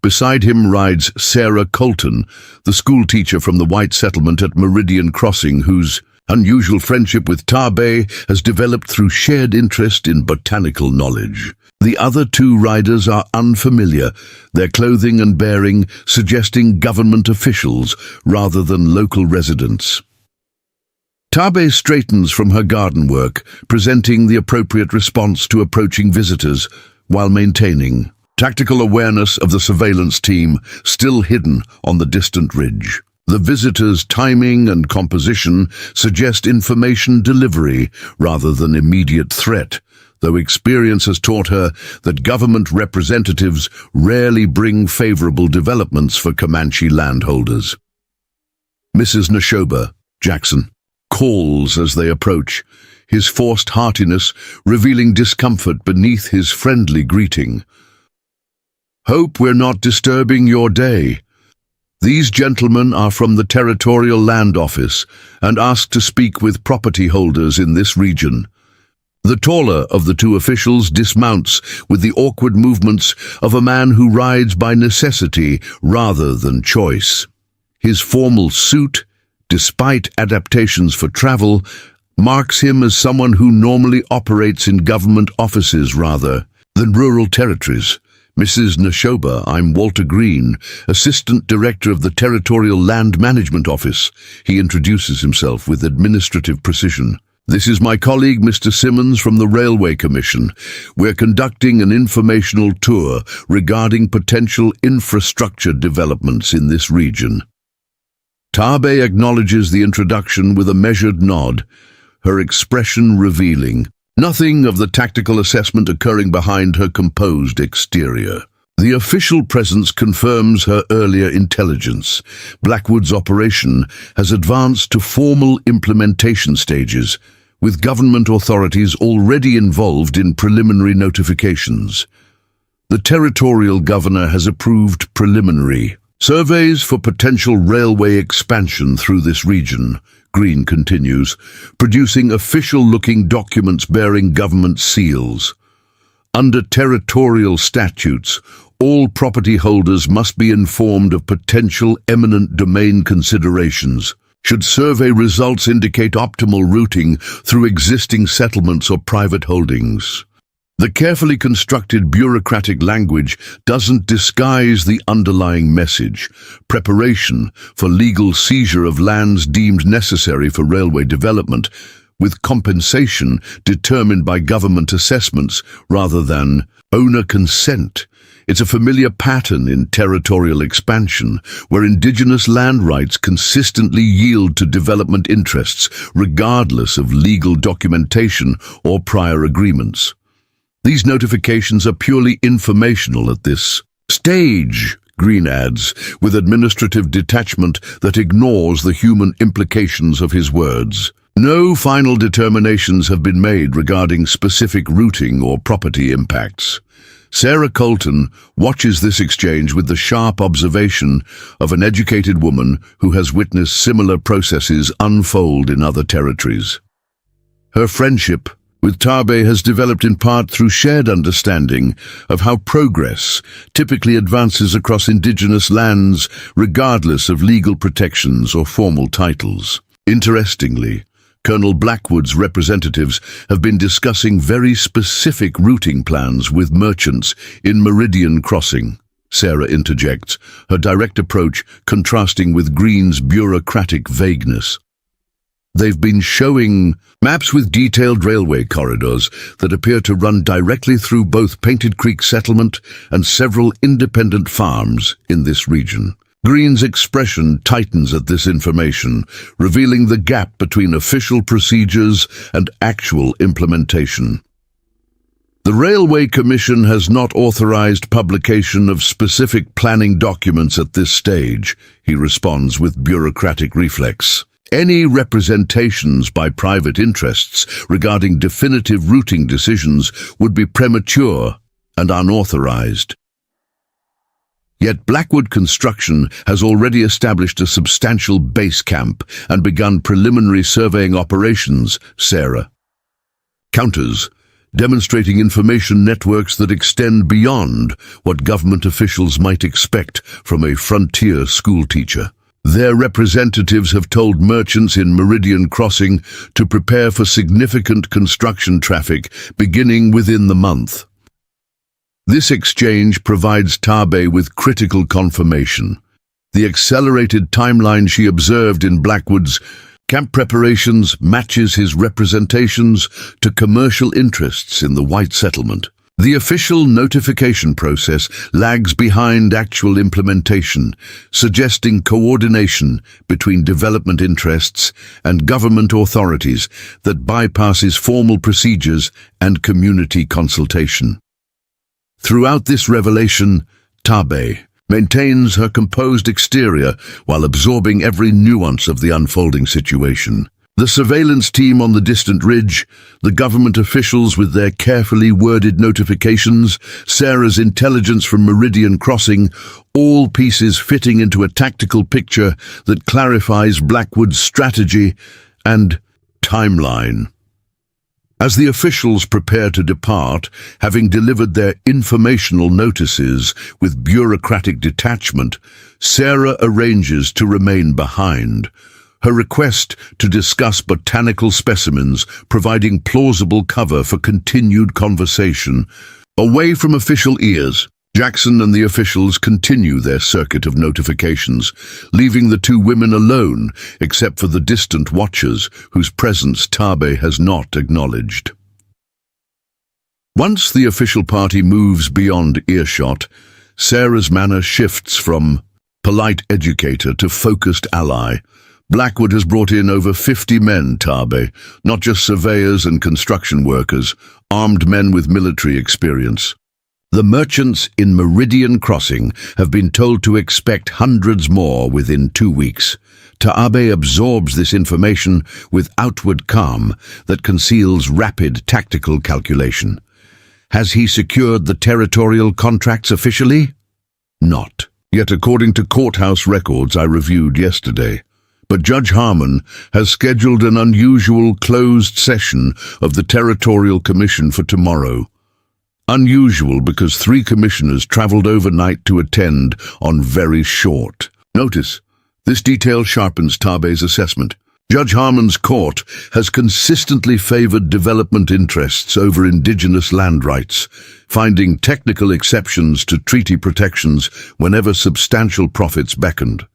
Beside him rides Sarah Colton, the school teacher from the white settlement at Meridian Crossing, whose unusual friendship with Tabe has developed through shared interest in botanical knowledge. The other 2 riders are unfamiliar, their clothing and bearing suggesting government officials rather than local residents. Tabe straightens from her garden work, presenting the appropriate response to approaching visitors while maintaining tactical awareness of the surveillance team still hidden on the distant ridge. The visitors' timing and composition suggest information delivery rather than immediate threat, though experience has taught her that government representatives rarely bring favorable developments for Comanche landholders. Mrs. Shappa, Jackson, calls as they approach, his forced heartiness revealing discomfort beneath his friendly greeting. "Hope we're not disturbing your day. These gentlemen are from the Territorial Land Office and asked to speak with property holders in this region." The taller of the 2 officials dismounts with the awkward movements of a man who rides by necessity rather than choice. His formal suit, despite adaptations for travel, marks him as someone who normally operates in government offices rather than rural territories, Mrs. Neshoba, I'm Walter Green, Assistant Director of the Territorial Land Management Office. He introduces himself with administrative precision. This is my colleague, Mr. Simmons, from the Railway Commission. We're conducting an informational tour regarding potential infrastructure developments in this region. Tabe acknowledges the introduction with a measured nod, her expression revealing nothing of the tactical assessment occurring behind her composed exterior. The official presence confirms her earlier intelligence. Blackwood's operation has advanced to formal implementation stages, with government authorities already involved in preliminary notifications. The territorial governor has approved preliminary surveys for potential railway expansion through this region. Green continues, producing official-looking documents bearing government seals. Under territorial statutes, all property holders must be informed of potential eminent domain considerations. Should survey results indicate optimal routing through existing settlements or private holdings. The carefully constructed bureaucratic language doesn't disguise the underlying message: preparation for legal seizure of lands deemed necessary for railway development, with compensation determined by government assessments rather than owner consent. It's a familiar pattern in territorial expansion, where indigenous land rights consistently yield to development interests, regardless of legal documentation or prior agreements. These notifications are purely informational at this stage, Green adds, with administrative detachment that ignores the human implications of his words. No final determinations have been made regarding specific routing or property impacts. Sarah Colton watches this exchange with the sharp observation of an educated woman who has witnessed similar processes unfold in other territories. Her friendship with Tabe has developed in part through shared understanding of how progress typically advances across indigenous lands regardless of legal protections or formal titles. Interestingly, Colonel Blackwood's representatives have been discussing very specific routing plans with merchants in Meridian Crossing. Sarah interjects, her direct approach contrasting with Green's bureaucratic vagueness. They've been showing maps with detailed railway corridors that appear to run directly through both Painted Creek Settlement and several independent farms in this region. Green's expression tightens at this information, revealing the gap between official procedures and actual implementation. The Railway Commission has not authorized publication of specific planning documents at this stage, he responds with bureaucratic reflex. Any representations by private interests regarding definitive routing decisions would be premature and unauthorized. Yet Blackwood Construction has already established a substantial base camp and begun preliminary surveying operations, Sarah counters, demonstrating information networks that extend beyond what government officials might expect from a frontier schoolteacher. Their representatives have told merchants in Meridian Crossing to prepare for significant construction traffic beginning within the month. This exchange provides Tabe with critical confirmation. The accelerated timeline she observed in Blackwood's camp preparations matches his representations to commercial interests in the white settlement. The official notification process lags behind actual implementation, suggesting coordination between development interests and government authorities that bypasses formal procedures and community consultation. Throughout this revelation, Tabe maintains her composed exterior while absorbing every nuance of the unfolding situation. The surveillance team on the distant ridge, the government officials with their carefully worded notifications, Sarah's intelligence from Meridian Crossing, all pieces fitting into a tactical picture that clarifies Blackwood's strategy and timeline. As the officials prepare to depart, having delivered their informational notices with bureaucratic detachment, Sarah arranges to remain behind. Her request to discuss botanical specimens, providing plausible cover for continued conversation, away from official ears. Jackson and the officials continue their circuit of notifications, leaving the two women alone except for the distant watchers whose presence Tabe has not acknowledged. Once the official party moves beyond earshot, Sarah's manner shifts from polite educator to focused ally. Blackwood has brought in over 50 men, Tabe, not just surveyors and construction workers, armed men with military experience. The merchants in Meridian Crossing have been told to expect hundreds more within 2 weeks. Tabe absorbs this information with outward calm that conceals rapid tactical calculation. Has he secured the territorial contracts officially? Not. Yet according to courthouse records I reviewed yesterday. But Judge Harmon has scheduled an unusual closed session of the Territorial Commission for tomorrow. Unusual because 3 commissioners traveled overnight to attend on very short notice. This detail sharpens Tabe's assessment. Judge Harmon's court has consistently favored development interests over indigenous land rights, finding technical exceptions to treaty protections whenever substantial profits beckoned.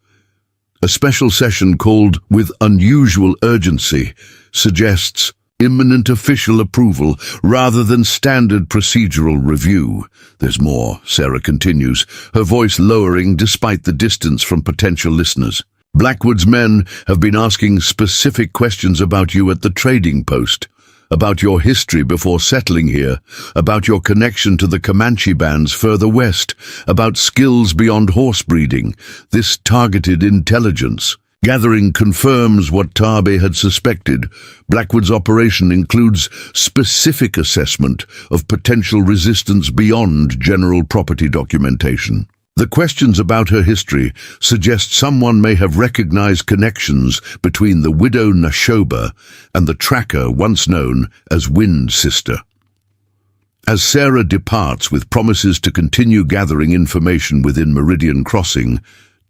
A special session called with unusual urgency suggests imminent official approval rather than standard procedural review. There's more, Sarah continues, her voice lowering despite the distance from potential listeners. Blackwood's men have been asking specific questions about you at the trading post, about your history before settling here, about your connection to the Comanche bands further west, about skills beyond horse breeding. This targeted intelligence gathering confirms what Tabe had suspected. Blackwood's operation includes specific assessment of potential resistance beyond general property documentation. The questions about her history suggest someone may have recognized connections between the widow Shappa and the tracker once known as Wind Sister. As Sarah departs with promises to continue gathering information within Meridian Crossing,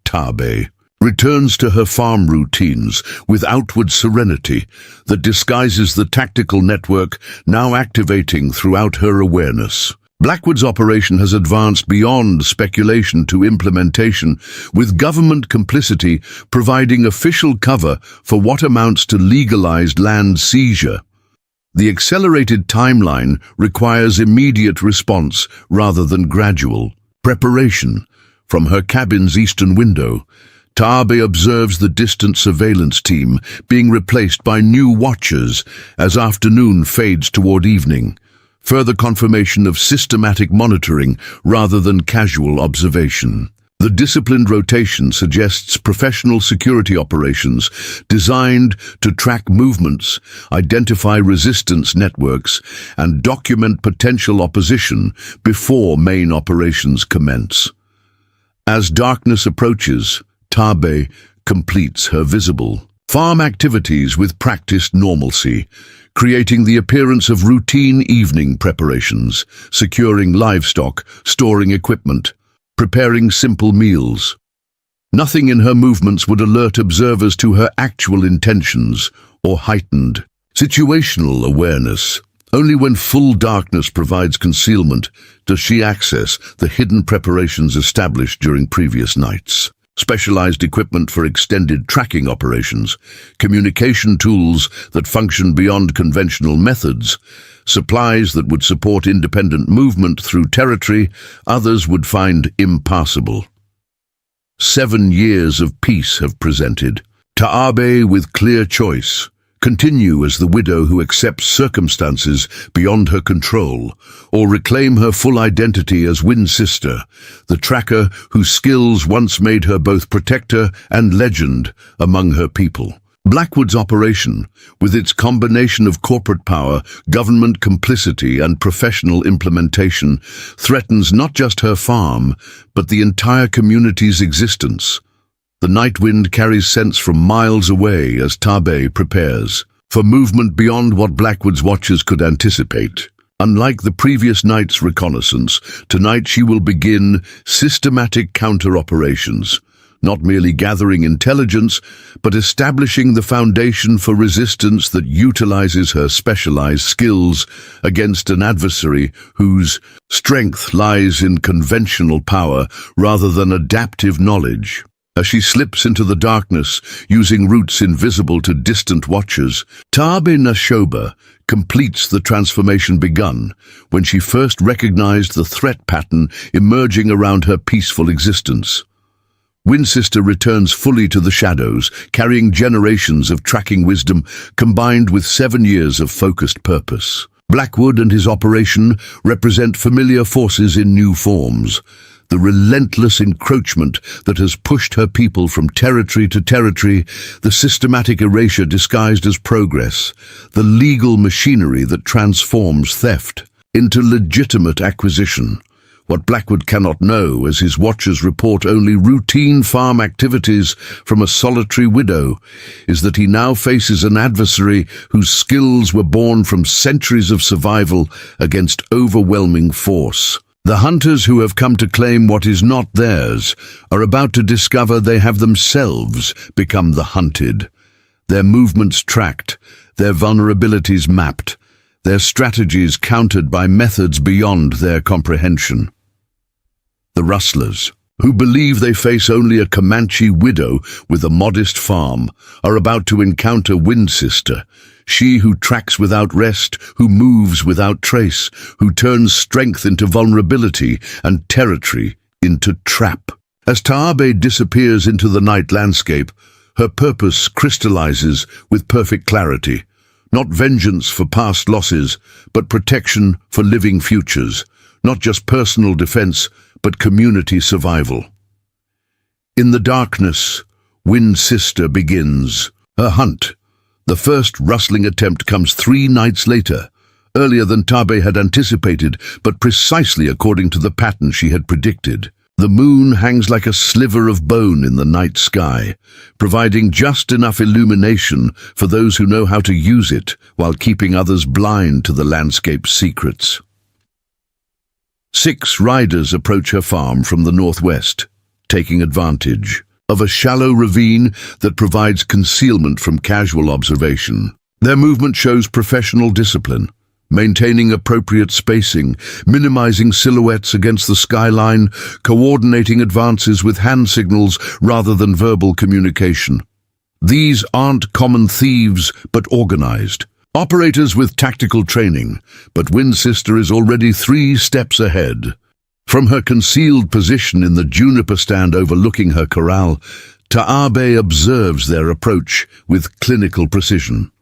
Tabe returns to her farm routines with outward serenity that disguises the tactical network now activating throughout her awareness. Blackwood's operation has advanced beyond speculation to implementation, with government complicity providing official cover for what amounts to legalized land seizure. The accelerated timeline requires immediate response rather than gradual preparation. From her cabin's eastern window, Tabe observes the distant surveillance team being replaced by new watchers as afternoon fades toward evening. Further confirmation of systematic monitoring rather than casual observation. The disciplined rotation suggests professional security operations designed to track movements, identify resistance networks, and document potential opposition before main operations commence. As darkness approaches, Tabe completes her visible farm activities with practiced normalcy, creating the appearance of routine evening preparations, securing livestock, storing equipment, preparing simple meals. Nothing in her movements would alert observers to her actual intentions or heightened situational awareness. Only when full darkness provides concealment does she access the hidden preparations established during previous nights. Specialized equipment for extended tracking operations, communication tools that function beyond conventional methods, supplies that would support independent movement through territory others would find impassable. 7 years of peace have presented. Tabe with clear choice. Continue as the widow who accepts circumstances beyond her control, or reclaim her full identity as Wind Sister, the tracker whose skills once made her both protector and legend among her people. Blackwood's operation, with its combination of corporate power, government complicity, and professional implementation, threatens not just her farm, but the entire community's existence. The night wind carries sense from miles away as Tabe prepares for movement beyond what Blackwood's watchers could anticipate. Unlike the previous night's reconnaissance, tonight she will begin systematic counter-operations, not merely gathering intelligence, but establishing the foundation for resistance that utilizes her specialized skills against an adversary whose strength lies in conventional power rather than adaptive knowledge. As she slips into the darkness, using routes invisible to distant watchers, Shappa completes the transformation begun when she first recognized the threat pattern emerging around her peaceful existence. Windsister returns fully to the shadows, carrying generations of tracking wisdom combined with 7 years of focused purpose. Blackwood and his operation represent familiar forces in new forms. The relentless encroachment that has pushed her people from territory to territory, the systematic erasure disguised as progress, the legal machinery that transforms theft into legitimate acquisition. What Blackwood cannot know, as his watchers report only routine farm activities from a solitary widow, is that he now faces an adversary whose skills were born from centuries of survival against overwhelming force. The hunters who have come to claim what is not theirs are about to discover they have themselves become the hunted. Their movements tracked, their vulnerabilities mapped, their strategies countered by methods beyond their comprehension. The Rustlers, who believe they face only a Comanche widow with a modest farm, are about to encounter Windsister, she who tracks without rest, who moves without trace, who turns strength into vulnerability and territory into trap. As Shappa disappears into the night landscape, her purpose crystallizes with perfect clarity. Not vengeance for past losses, but protection for living futures. Not just personal defense, but community survival. In the darkness, Windsister begins her hunt. The first rustling attempt comes 3 nights later, earlier than Shappa had anticipated, but precisely according to the pattern she had predicted. The moon hangs like a sliver of bone in the night sky, providing just enough illumination for those who know how to use it, while keeping others blind to the landscape's secrets. 6 riders approach her farm from the northwest, taking advantage of a shallow ravine that provides concealment from casual observation. Their movement shows professional discipline, maintaining appropriate spacing, minimizing silhouettes against the skyline, coordinating advances with hand signals rather than verbal communication. These aren't common thieves, but organized. Operators with tactical training, but Windsister is already 3 steps ahead. From her concealed position in the juniper stand overlooking her corral, Shappa observes their approach with clinical precision.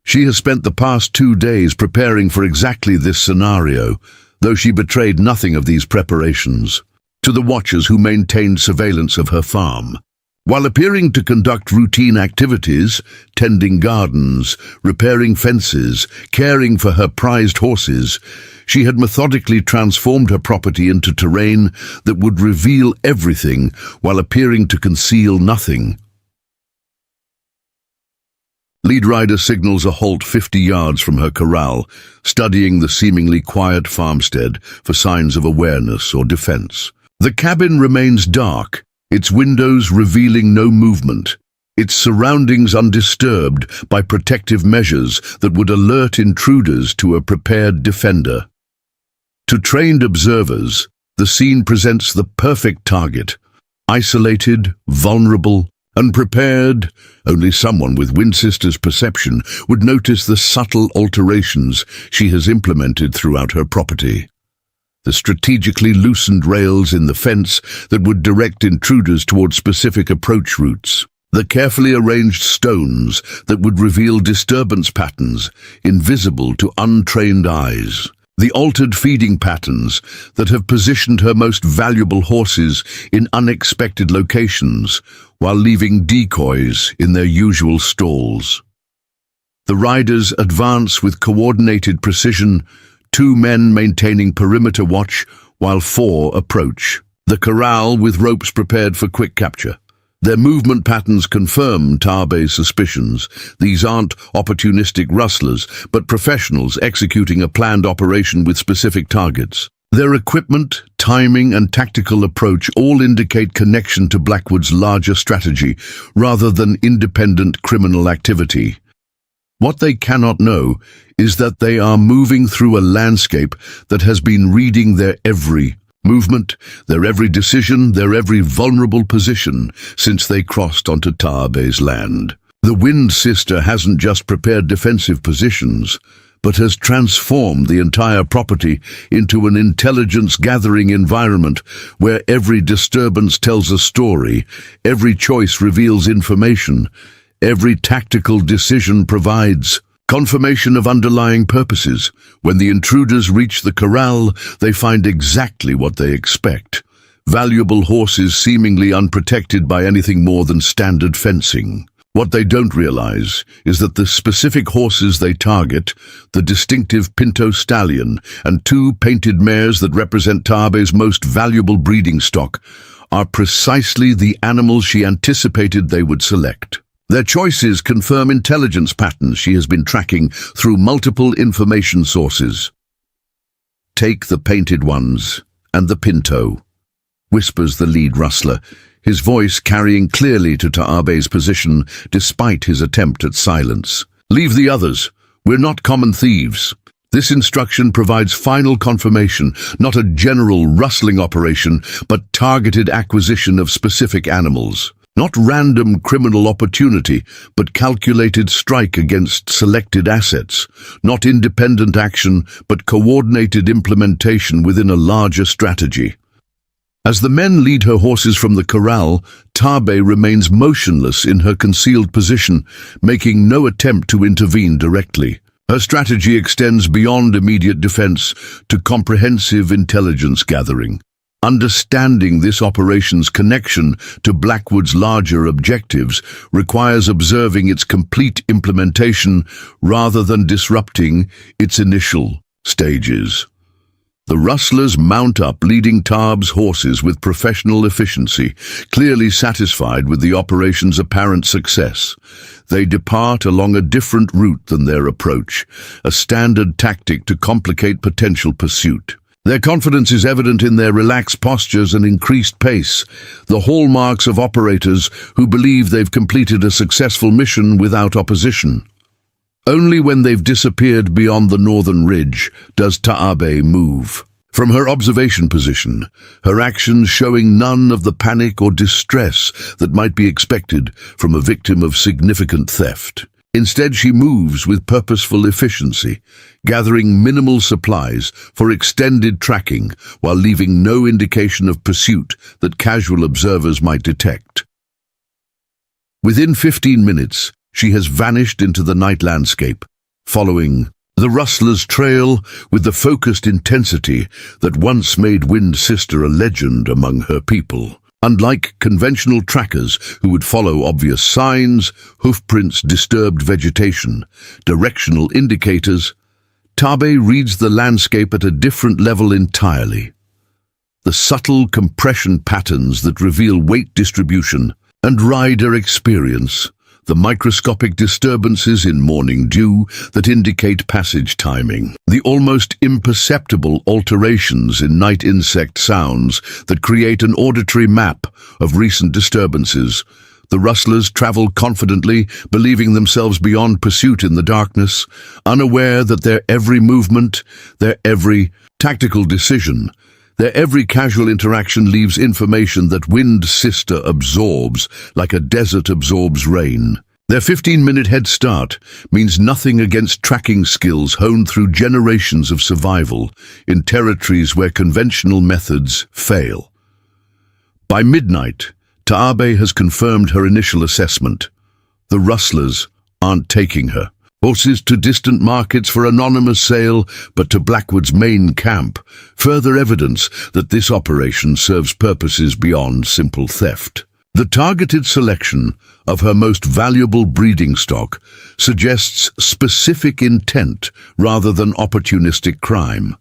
She has spent the past 2 days preparing for exactly this scenario, though she betrayed nothing of these preparations to the watchers who maintained surveillance of her farm. While appearing to conduct routine activities, tending gardens, repairing fences, caring for her prized horses, she had methodically transformed her property into terrain that would reveal everything while appearing to conceal nothing. Lead rider signals a halt 50 yards from her corral, studying the seemingly quiet farmstead for signs of awareness or defense. The cabin remains dark, its windows revealing no movement, its surroundings undisturbed by protective measures that would alert intruders to a prepared defender. To trained observers, the scene presents the perfect target. Isolated, vulnerable, unprepared, only someone with Windsister's perception would notice the subtle alterations she has implemented throughout her property. The strategically loosened rails in the fence that would direct intruders toward specific approach routes. The carefully arranged stones that would reveal disturbance patterns, invisible to untrained eyes. The altered feeding patterns that have positioned her most valuable horses in unexpected locations, while leaving decoys in their usual stalls. The riders advance with coordinated precision, 2 men maintaining perimeter watch while 4 approach. The corral with ropes prepared for quick capture. Their movement patterns confirm Shappa's suspicions. These aren't opportunistic rustlers, but professionals executing a planned operation with specific targets. Their equipment, timing, and tactical approach all indicate connection to Blackwood's larger strategy rather than independent criminal activity. What they cannot know is that they are moving through a landscape that has been reading their every movement, their every decision, their every vulnerable position since they crossed onto Taabe's land. The Wind Sister hasn't just prepared defensive positions, but has transformed the entire property into an intelligence-gathering environment where every disturbance tells a story, every choice reveals information, every tactical decision provides confirmation of underlying purposes. When the intruders reach the corral, they find exactly what they expect. Valuable horses seemingly unprotected by anything more than standard fencing. What they don't realize is that the specific horses they target, the distinctive Pinto stallion and two painted mares that represent Taabe's most valuable breeding stock, are precisely the animals she anticipated they would select. Their choices confirm intelligence patterns she has been tracking through multiple information sources. "Take the painted ones and the Pinto," whispers the lead rustler, his voice carrying clearly to Taabe's position despite his attempt at silence. "Leave the others. We're not common thieves." This instruction provides final confirmation, not a general rustling operation, but targeted acquisition of specific animals. Not random criminal opportunity, but calculated strike against selected assets. Not independent action, but coordinated implementation within a larger strategy. As the men lead her horses from the corral, Taabe remains motionless in her concealed position, making no attempt to intervene directly. Her strategy extends beyond immediate defense to comprehensive intelligence gathering. Understanding this operation's connection to Blackwood's larger objectives requires observing its complete implementation rather than disrupting its initial stages. The rustlers mount up, leading Taabe's horses with professional efficiency, clearly satisfied with the operation's apparent success. They depart along a different route than their approach, a standard tactic to complicate potential pursuit. Their confidence is evident in their relaxed postures and increased pace, the hallmarks of operators who believe they've completed a successful mission without opposition. Only when they've disappeared beyond the northern ridge does Taabe move. From her observation position, her actions showing none of the panic or distress that might be expected from a victim of significant theft. Instead, she moves with purposeful efficiency, gathering minimal supplies for extended tracking while leaving no indication of pursuit that casual observers might detect. Within 15 minutes, she has vanished into the night landscape, following the rustler's trail with the focused intensity that once made Wind Sister a legend among her people. Unlike conventional trackers who would follow obvious signs, hoofprints, disturbed vegetation, directional indicators, Taabe reads the landscape at a different level entirely. The subtle compression patterns that reveal weight distribution and rider experience, the microscopic disturbances in morning dew that indicate passage timing, the almost imperceptible alterations in night insect sounds that create an auditory map of recent disturbances. The rustlers travel confidently, believing themselves beyond pursuit in the darkness, unaware that their every movement, their every tactical decision, their every casual interaction leaves information that Wind Sister absorbs like a desert absorbs rain. Their 15-minute head start means nothing against tracking skills honed through generations of survival in territories where conventional methods fail. By midnight, Taabe has confirmed her initial assessment. The rustlers aren't taking her. Horses to distant markets for anonymous sale, but to Blackwood's main camp, further evidence that this operation serves purposes beyond simple theft. The targeted selection of her most valuable breeding stock suggests specific intent rather than opportunistic crime,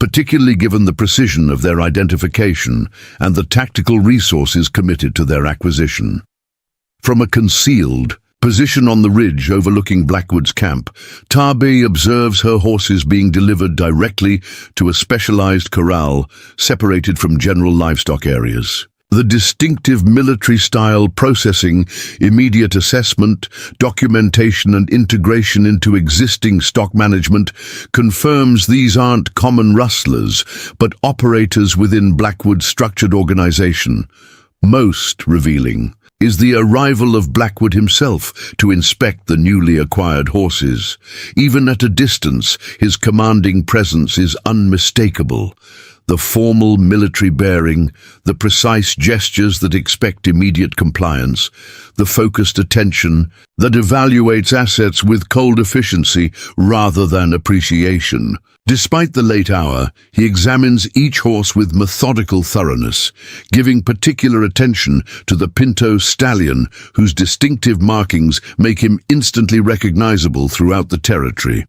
particularly given the precision of their identification and the tactical resources committed to their acquisition. From a concealed, Position on the ridge overlooking Blackwood's camp, Tarbé observes her horses being delivered directly to a specialized corral separated from general livestock areas. The distinctive military-style processing, immediate assessment, documentation and integration into existing stock management confirms these aren't common rustlers, but operators within Blackwood's structured organization. Most revealing is the arrival of Blackwood himself to inspect the newly acquired horses. Even at a distance, his commanding presence is unmistakable. The formal military bearing, the precise gestures that expect immediate compliance, the focused attention that evaluates assets with cold efficiency rather than appreciation. Despite the late hour, he examines each horse with methodical thoroughness, giving particular attention to the Pinto stallion, whose distinctive markings make him instantly recognizable throughout the territory.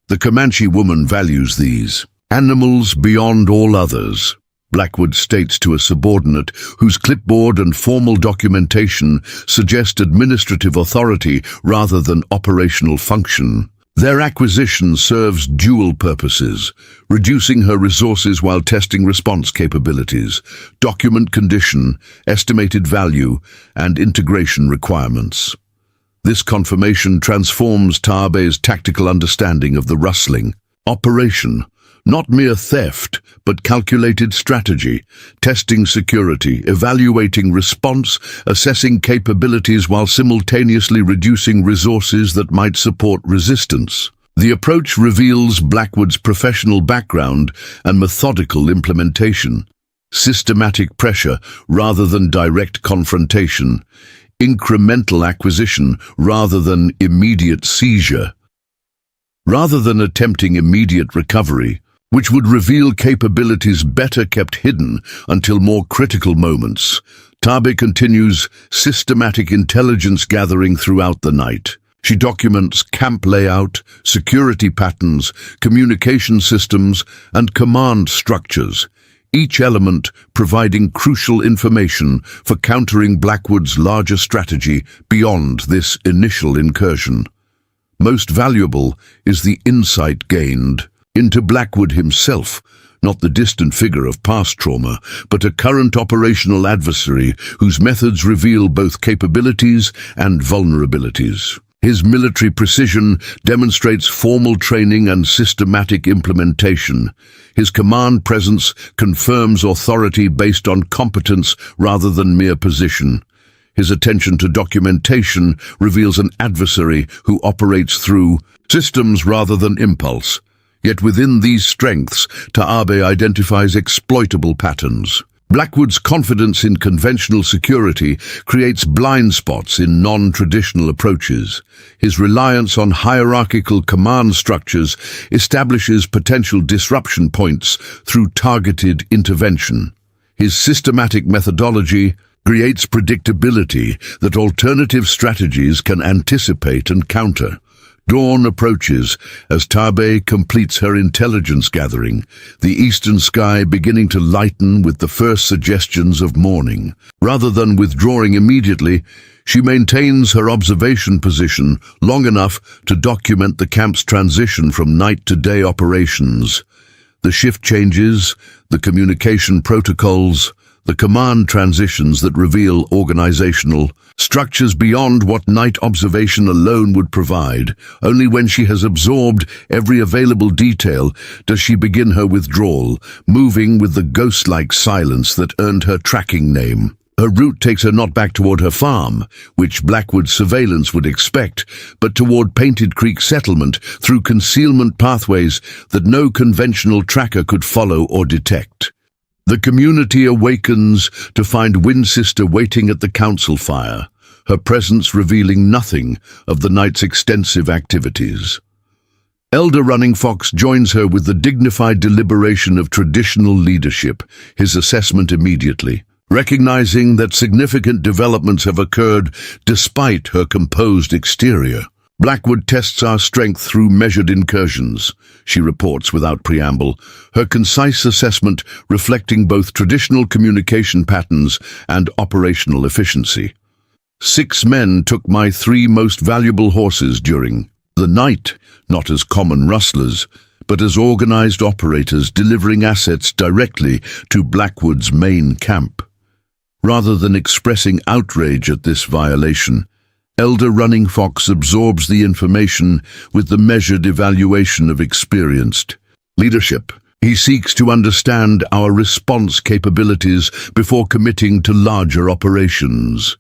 The Comanche woman values these animals beyond all others, Blackwood states to a subordinate whose clipboard and formal documentation suggest administrative authority rather than operational function. Their acquisition serves dual purposes, reducing her resources while testing response capabilities, document condition, estimated value, and integration requirements. This confirmation transforms Tarbé's tactical understanding of the rustling operation. Not mere theft, but calculated strategy, testing security, evaluating response, assessing capabilities while simultaneously reducing resources that might support resistance. The approach reveals Blackwood's professional background and methodical implementation. Systematic pressure rather than direct confrontation. Incremental acquisition rather than immediate seizure. Rather than attempting immediate recovery, which would reveal capabilities better kept hidden until more critical moments, Tarbé continues systematic intelligence gathering throughout the night. She documents camp layout, security patterns, communication systems, and command structures, each element providing crucial information for countering Blackwood's larger strategy beyond this initial incursion. Most valuable is the insight gained into Blackwood himself, not the distant figure of past trauma, but a current operational adversary whose methods reveal both capabilities and vulnerabilities. His military precision demonstrates formal training and systematic implementation. His command presence confirms authority based on competence rather than mere position. His attention to documentation reveals an adversary who operates through systems rather than impulse. Yet within these strengths, Tarbé identifies exploitable patterns. Blackwood's confidence in conventional security creates blind spots in non-traditional approaches. His reliance on hierarchical command structures establishes potential disruption points through targeted intervention. His systematic methodology creates predictability that alternative strategies can anticipate and counter. Dawn approaches as Tarbé completes her intelligence gathering, the eastern sky beginning to lighten with the first suggestions of morning. Rather than withdrawing immediately, she maintains her observation position long enough to document the camp's transition from night to day operations. The shift changes, the communication protocols, the command transitions that reveal organizational structures beyond what night observation alone would provide. Only when she has absorbed every available detail does she begin her withdrawal, moving with the ghost-like silence that earned her tracking name. Her route takes her not back toward her farm, which Blackwood's surveillance would expect, but toward Painted Creek settlement through concealment pathways that no conventional tracker could follow or detect. The community awakens to find Windsister waiting at the council fire, her presence revealing nothing of the night's extensive activities. Elder Running Fox joins her with the dignified deliberation of traditional leadership, his assessment immediately, recognizing that significant developments have occurred despite her composed exterior. Blackwood tests our strength through measured incursions, she reports without preamble, her concise assessment reflecting both traditional communication patterns and operational efficiency. 6 men took my 3 most valuable horses during the night, not as common rustlers, but as organized operators delivering assets directly to Blackwood's main camp. Rather than expressing outrage at this violation, Elder Running Fox absorbs the information with the measured evaluation of experienced leadership. He seeks to understand our response capabilities before committing to larger operations,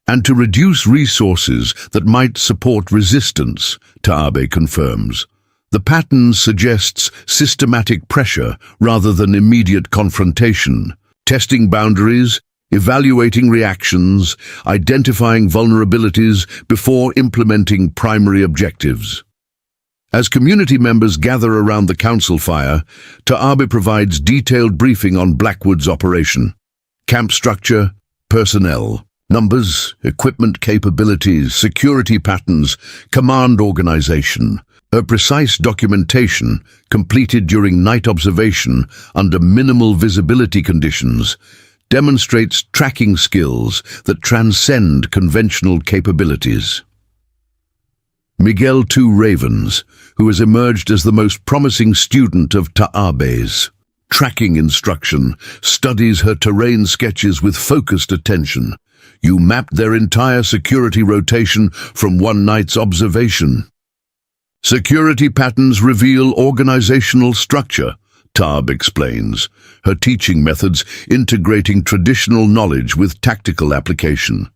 and to reduce resources that might support resistance, Taabe confirms. The pattern suggests systematic pressure rather than immediate confrontation, testing boundaries, evaluating reactions, identifying vulnerabilities before implementing primary objectives. As community members gather around the council fire, Taabe provides detailed briefing on Blackwood's operation: camp structure, personnel, numbers, equipment capabilities, security patterns, command organization. Her precise documentation, completed during night observation under minimal visibility conditions, demonstrates tracking skills that transcend conventional capabilities. Miguel Two Ravens, who has emerged as the most promising student of Taabe's tracking instruction, studies her terrain sketches with focused attention. You mapped their entire security rotation from one night's observation. Security patterns reveal organizational structure, Taab explains, her teaching methods integrating traditional knowledge with tactical application.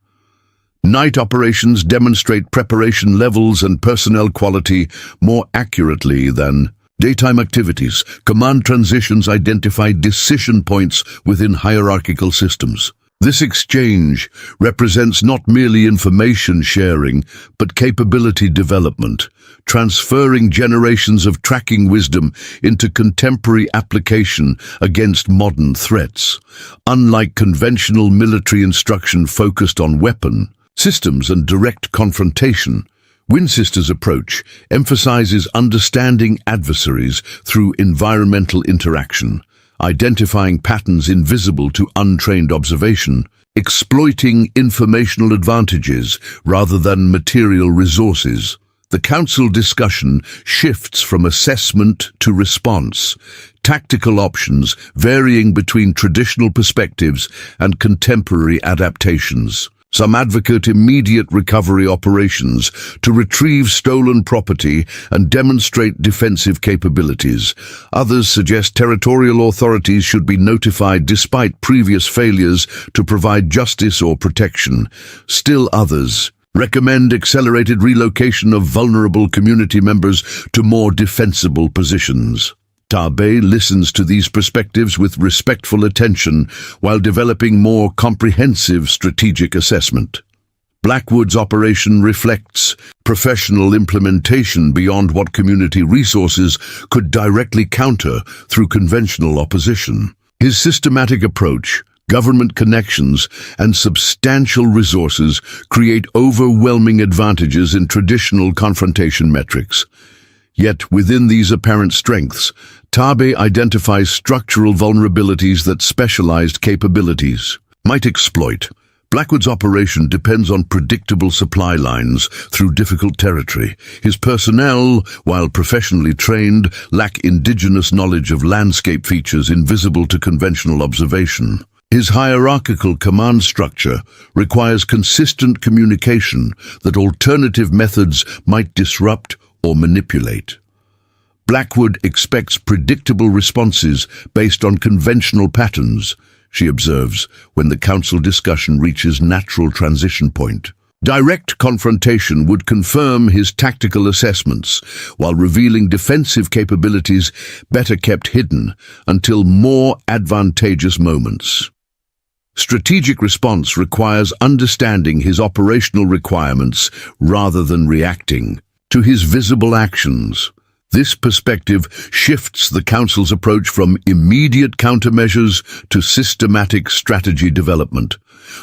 Night operations demonstrate preparation levels and personnel quality more accurately than daytime activities. Command transitions identify decision points within hierarchical systems. This exchange represents not merely information sharing, but capability development, transferring generations of tracking wisdom into contemporary application against modern threats. Unlike conventional military instruction focused on weapon systems and direct confrontation, Winchester's approach emphasizes understanding adversaries through environmental interaction, identifying patterns invisible to untrained observation, exploiting informational advantages rather than material resources. The council discussion shifts from assessment to response, tactical options varying between traditional perspectives and contemporary adaptations. Some advocate immediate recovery operations to retrieve stolen property and demonstrate defensive capabilities. Others suggest territorial authorities should be notified despite previous failures to provide justice or protection. Still others recommend accelerated relocation of vulnerable community members to more defensible positions. Taabe listens to these perspectives with respectful attention while developing more comprehensive strategic assessment. Blackwood's operation reflects professional implementation beyond what community resources could directly counter through conventional opposition. His systematic approach, government connections, and substantial resources create overwhelming advantages in traditional confrontation metrics. Yet within these apparent strengths, Taabe identifies structural vulnerabilities that specialized capabilities might exploit. Blackwood's operation depends on predictable supply lines through difficult territory. His personnel, while professionally trained, lack indigenous knowledge of landscape features invisible to conventional observation. His hierarchical command structure requires consistent communication that alternative methods might disrupt or manipulate. Blackwood expects predictable responses based on conventional patterns, she observes when the council discussion reaches natural transition point. Direct confrontation would confirm his tactical assessments, while revealing defensive capabilities better kept hidden until more advantageous moments. Strategic response requires understanding his operational requirements rather than reacting to his visible actions. This perspective shifts the council's approach from immediate countermeasures to systematic strategy development,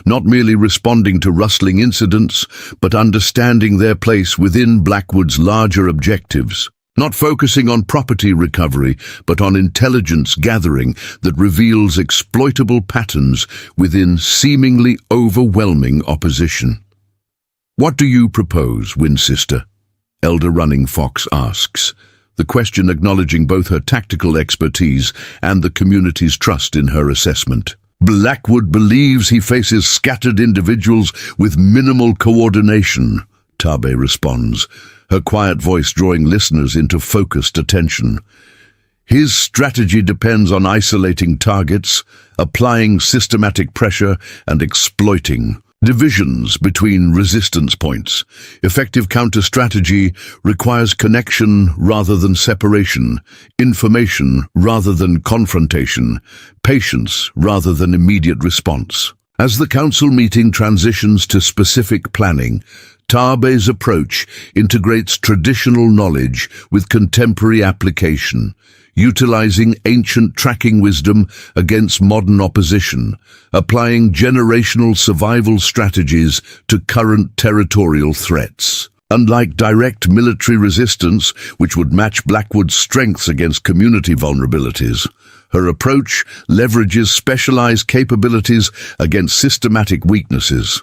not merely responding to rustling incidents, but understanding their place within Blackwood's larger objectives. not focusing on property recovery, but on intelligence gathering that reveals exploitable patterns within seemingly overwhelming opposition. "What do you propose, Wind Sister?" Elder Running Fox asks, the question acknowledging both her tactical expertise and the community's trust in her assessment. "Blackwood believes he faces scattered individuals with minimal coordination," Tabe responds, her quiet voice drawing listeners into focused attention. "His strategy depends on isolating targets, applying systematic pressure, and exploiting divisions between resistance points. Effective counter-strategy requires connection rather than separation, information rather than confrontation, patience rather than immediate response." As the council meeting transitions to specific planning, Tabe's approach integrates traditional knowledge with contemporary application, utilizing ancient tracking wisdom against modern opposition, applying generational survival strategies to current territorial threats. Unlike direct military resistance, which would match Blackwood's strengths against community vulnerabilities, her approach leverages specialized capabilities against systematic weaknesses.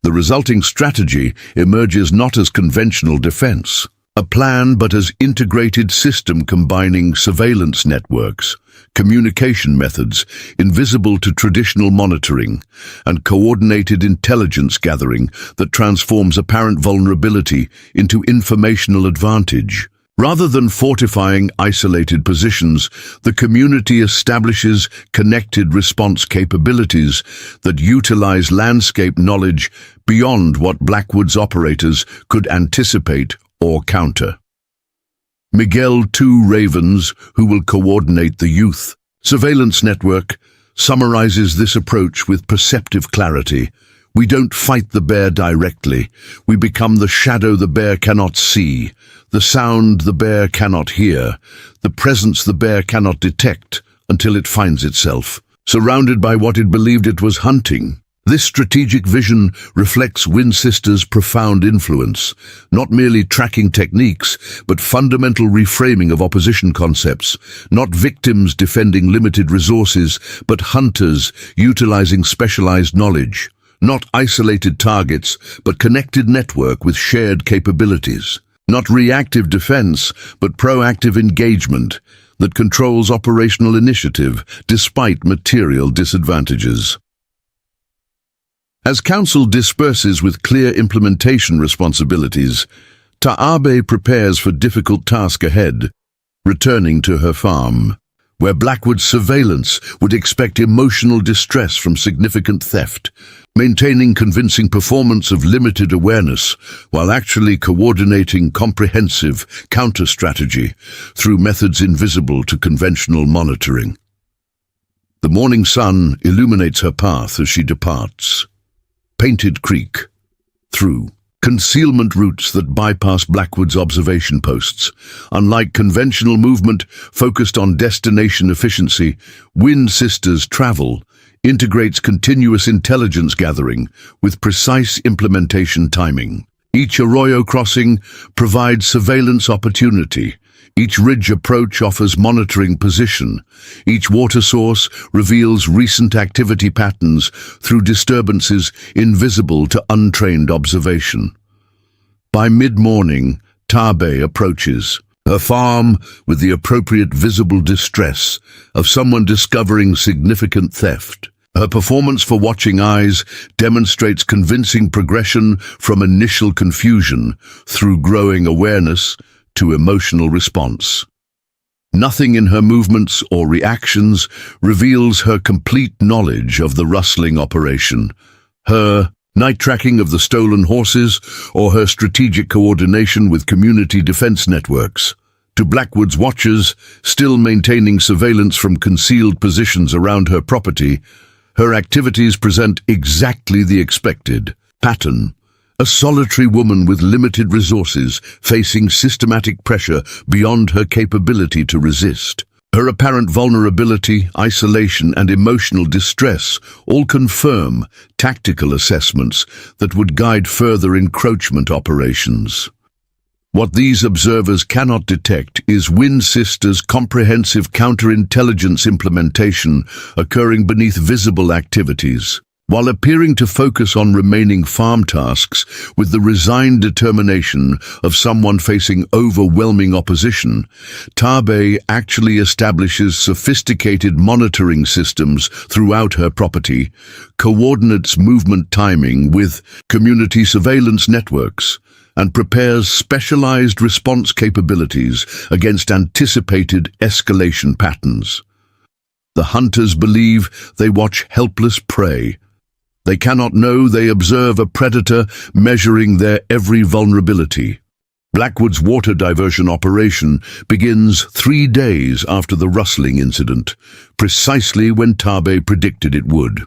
The resulting strategy emerges not as conventional defense, a plan, but as integrated system combining surveillance networks, communication methods invisible to traditional monitoring, and coordinated intelligence gathering that transforms apparent vulnerability into informational advantage. Rather than fortifying isolated positions, the community establishes connected response capabilities that utilize landscape knowledge beyond what Blackwood's operators could anticipate or counter. Miguel Two Ravens, who will coordinate the youth surveillance network, summarizes this approach with perceptive clarity. "We don't fight the bear directly. We become the shadow the bear cannot see, the sound the bear cannot hear, the presence the bear cannot detect until it finds itself surrounded by what it believed it was hunting." This strategic vision reflects Wind Sister's profound influence, not merely tracking techniques, but fundamental reframing of opposition concepts, not victims defending limited resources, but hunters utilizing specialized knowledge, not isolated targets, but connected network with shared capabilities, not reactive defense, but proactive engagement that controls operational initiative despite material disadvantages. As council disperses with clear implementation responsibilities, Taabe prepares for difficult task ahead, returning to her farm, where Blackwood's surveillance would expect emotional distress from significant theft, maintaining convincing performance of limited awareness while actually coordinating comprehensive counter-strategy through methods invisible to conventional monitoring. The morning sun illuminates her path as she departs. Painted Creek, through concealment routes that bypass Blackwood's observation posts. Unlike conventional movement focused on destination efficiency, Wind Sister's travel integrates continuous intelligence gathering with precise implementation timing. Each arroyo crossing provides surveillance opportunity. Each ridge approach offers monitoring position. Each water source reveals recent activity patterns through disturbances invisible to untrained observation. By mid-morning, Tabe approaches her farm with the appropriate visible distress of someone discovering significant theft. Her performance for watching eyes demonstrates convincing progression from initial confusion through growing awareness to emotional response. Nothing in her movements or reactions reveals her complete knowledge of the rustling operation, her night tracking of the stolen horses, or her strategic coordination with community defense networks. To Blackwood's watchers, still maintaining surveillance from concealed positions around her property, her activities present exactly the expected pattern. A solitary woman with limited resources facing systematic pressure beyond her capability to resist. Her apparent vulnerability, isolation, and emotional distress all confirm tactical assessments that would guide further encroachment operations. What these observers cannot detect is Wind Sister's comprehensive counterintelligence implementation occurring beneath visible activities. While appearing to focus on remaining farm tasks with the resigned determination of someone facing overwhelming opposition, Tabe actually establishes sophisticated monitoring systems throughout her property, coordinates movement timing with community surveillance networks, and prepares specialized response capabilities against anticipated escalation patterns. The hunters believe they watch helpless prey. They cannot know they observe a predator measuring their every vulnerability. Blackwood's water diversion operation begins 3 days after the rustling incident, precisely when Tabe predicted it would.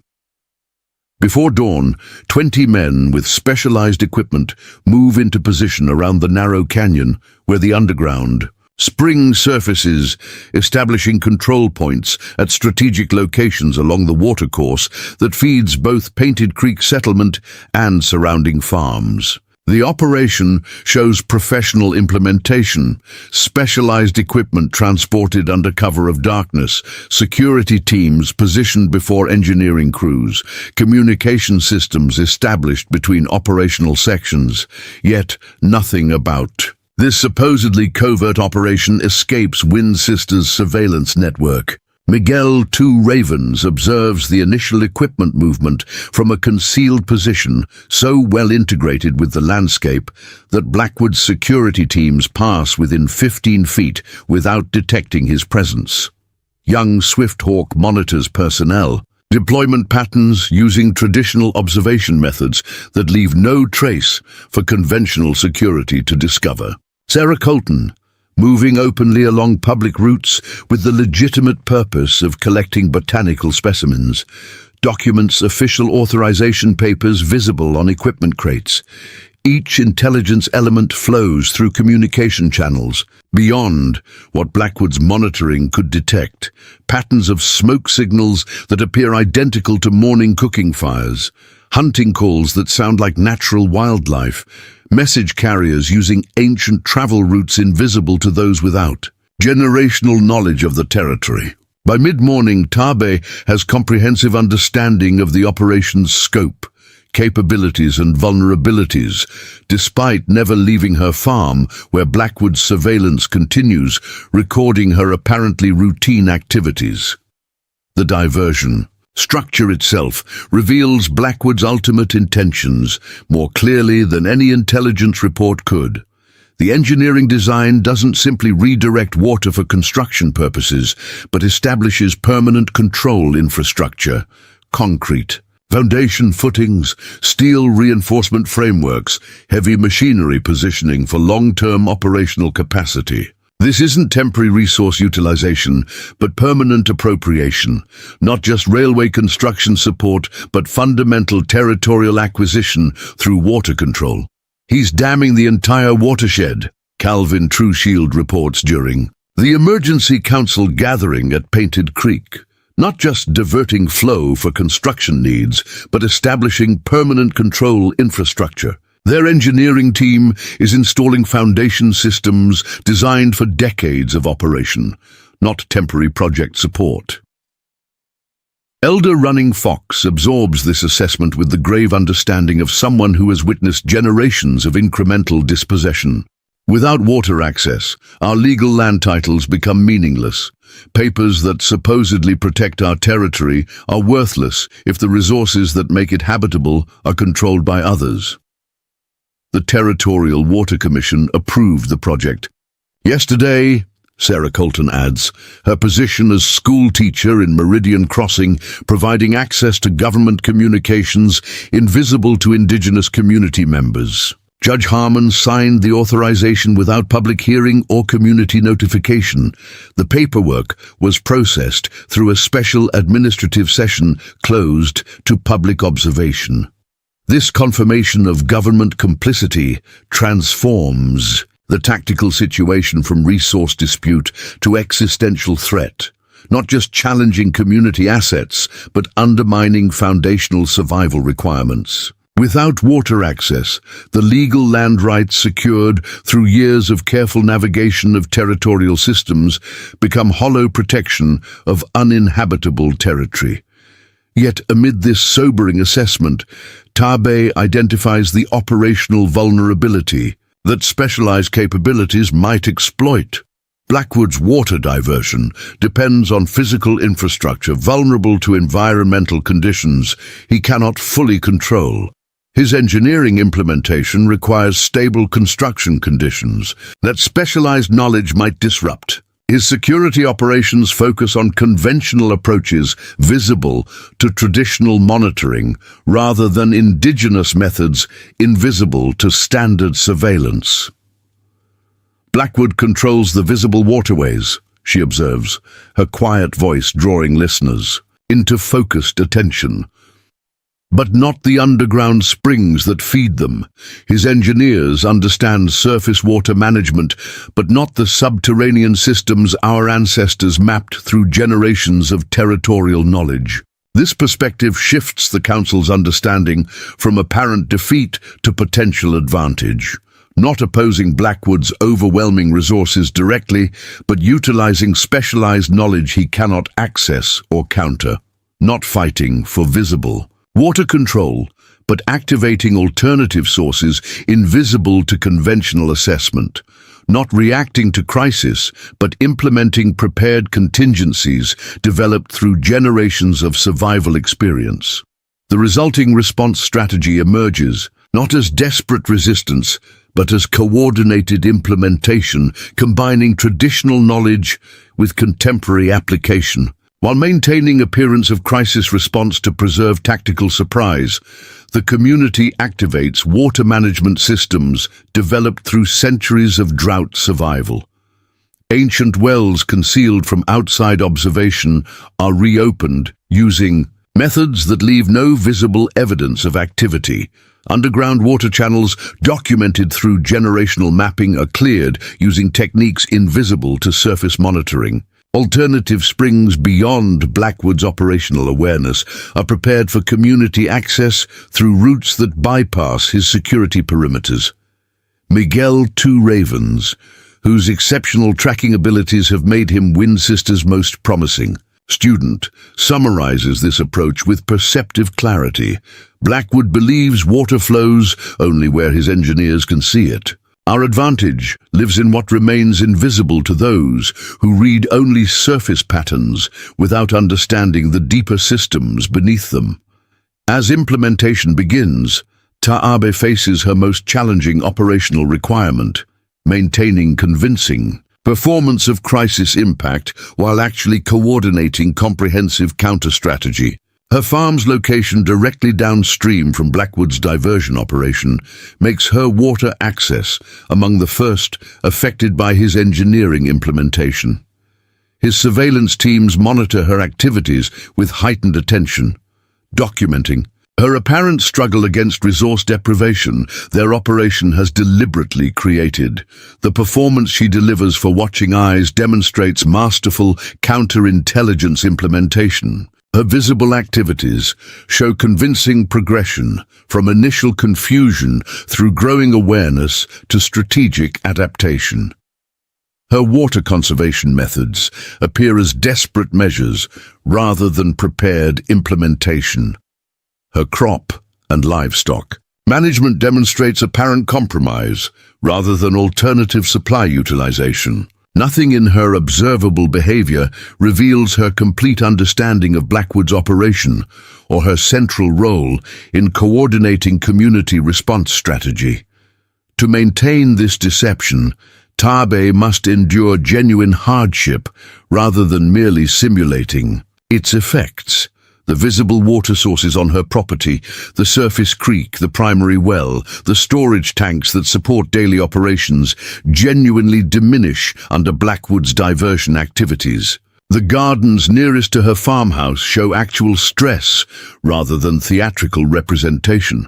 Before dawn, 20 men with specialized equipment move into position around the narrow canyon where the underground spring surfaces, establishing control points at strategic locations along the watercourse that feeds both Painted Creek settlement and surrounding farms. The operation shows professional implementation, specialized equipment transported under cover of darkness, security teams positioned before engineering crews, communication systems established between operational sections, yet nothing about. This supposedly covert operation escapes Wind Sister's surveillance network. Miguel Two Ravens observes the initial equipment movement from a concealed position so well integrated with the landscape that Blackwood's security teams pass within 15 feet without detecting his presence. Young Swifthawk monitors personnel, deployment patterns using traditional observation methods that leave no trace for conventional security to discover. Sarah Colton, moving openly along public routes with the legitimate purpose of collecting botanical specimens, documents official authorization papers visible on equipment crates. Each intelligence element flows through communication channels, beyond what Blackwood's monitoring could detect, patterns of smoke signals that appear identical to morning cooking fires, hunting calls that sound like natural wildlife, message carriers using ancient travel routes invisible to those without. Generational knowledge of the territory. By mid-morning, Tabe has comprehensive understanding of the operation's scope, capabilities and vulnerabilities, despite never leaving her farm where Blackwood's surveillance continues, recording her apparently routine activities. The diversion structure itself reveals Blackwood's ultimate intentions more clearly than any intelligence report could. The engineering design doesn't simply redirect water for construction purposes, but establishes permanent control infrastructure, concrete, foundation footings, steel reinforcement frameworks, heavy machinery positioning for long-term operational capacity. This isn't temporary resource utilization, but permanent appropriation, not just railway construction support, but fundamental territorial acquisition through water control. He's damming the entire watershed, Calvin Trueshield reports during the Emergency Council gathering at Painted Creek. Not just diverting flow for construction needs, but establishing permanent control infrastructure. Their engineering team is installing foundation systems designed for decades of operation, not temporary project support. Elder Running Fox absorbs this assessment with the grave understanding of someone who has witnessed generations of incremental dispossession. Without water access, our legal land titles become meaningless. Papers that supposedly protect our territory are worthless if the resources that make it habitable are controlled by others. The Territorial Water Commission approved the project. Yesterday, Sarah Colton adds, her position as school teacher in Meridian Crossing, providing access to government communications invisible to Indigenous community members. Judge Harmon signed the authorization without public hearing or community notification. The paperwork was processed through a special administrative session closed to public observation. This confirmation of government complicity transforms the tactical situation from resource dispute to existential threat, not just challenging community assets, but undermining foundational survival requirements. Without water access, the legal land rights secured through years of careful navigation of territorial systems become hollow protection of uninhabitable territory. Yet amid this sobering assessment, Tabe identifies the operational vulnerability that specialized capabilities might exploit. Blackwood's water diversion depends on physical infrastructure vulnerable to environmental conditions he cannot fully control. His engineering implementation requires stable construction conditions that specialized knowledge might disrupt. His security operations focus on conventional approaches visible to traditional monitoring rather than indigenous methods invisible to standard surveillance. Blackwood controls the visible waterways, she observes, her quiet voice drawing listeners into focused attention. But not the underground springs that feed them. His engineers understand surface water management, but not the subterranean systems our ancestors mapped through generations of territorial knowledge. This perspective shifts the Council's understanding from apparent defeat to potential advantage. Not opposing Blackwood's overwhelming resources directly, but utilizing specialized knowledge he cannot access or counter. Not fighting for visible water control, but activating alternative sources invisible to conventional assessment. Not reacting to crisis, but implementing prepared contingencies developed through generations of survival experience. The resulting response strategy emerges, not as desperate resistance, but as coordinated implementation, combining traditional knowledge with contemporary application. While maintaining appearance of crisis response to preserve tactical surprise, the community activates water management systems developed through centuries of drought survival. Ancient wells concealed from outside observation are reopened using methods that leave no visible evidence of activity. Underground water channels documented through generational mapping are cleared using techniques invisible to surface monitoring. Alternative springs beyond Blackwood's operational awareness are prepared for community access through routes that bypass his security perimeters. Miguel Two Ravens, whose exceptional tracking abilities have made him Wind Sister's most promising student, summarizes this approach with perceptive clarity. Blackwood believes water flows only where his engineers can see it. Our advantage lives in what remains invisible to those who read only surface patterns without understanding the deeper systems beneath them. As implementation begins, Taabe faces her most challenging operational requirement: maintaining convincing performance of crisis impact while actually coordinating comprehensive counter-strategy. Her farm's location directly downstream from Blackwood's diversion operation makes her water access among the first affected by his engineering implementation. His surveillance teams monitor her activities with heightened attention, documenting her apparent struggle against resource deprivation their operation has deliberately created. The performance she delivers for watching eyes demonstrates masterful counterintelligence implementation. Her visible activities show convincing progression from initial confusion through growing awareness to strategic adaptation. Her water conservation methods appear as desperate measures rather than prepared implementation. Her crop and livestock management demonstrates apparent compromise rather than alternative supply utilization. Nothing in her observable behavior reveals her complete understanding of Blackwood's operation or her central role in coordinating community response strategy. To maintain this deception, Tabe must endure genuine hardship rather than merely simulating its effects. The visible water sources on her property, the surface creek, the primary well, the storage tanks that support daily operations, genuinely diminish under Blackwood's diversion activities. The gardens nearest to her farmhouse show actual stress rather than theatrical representation.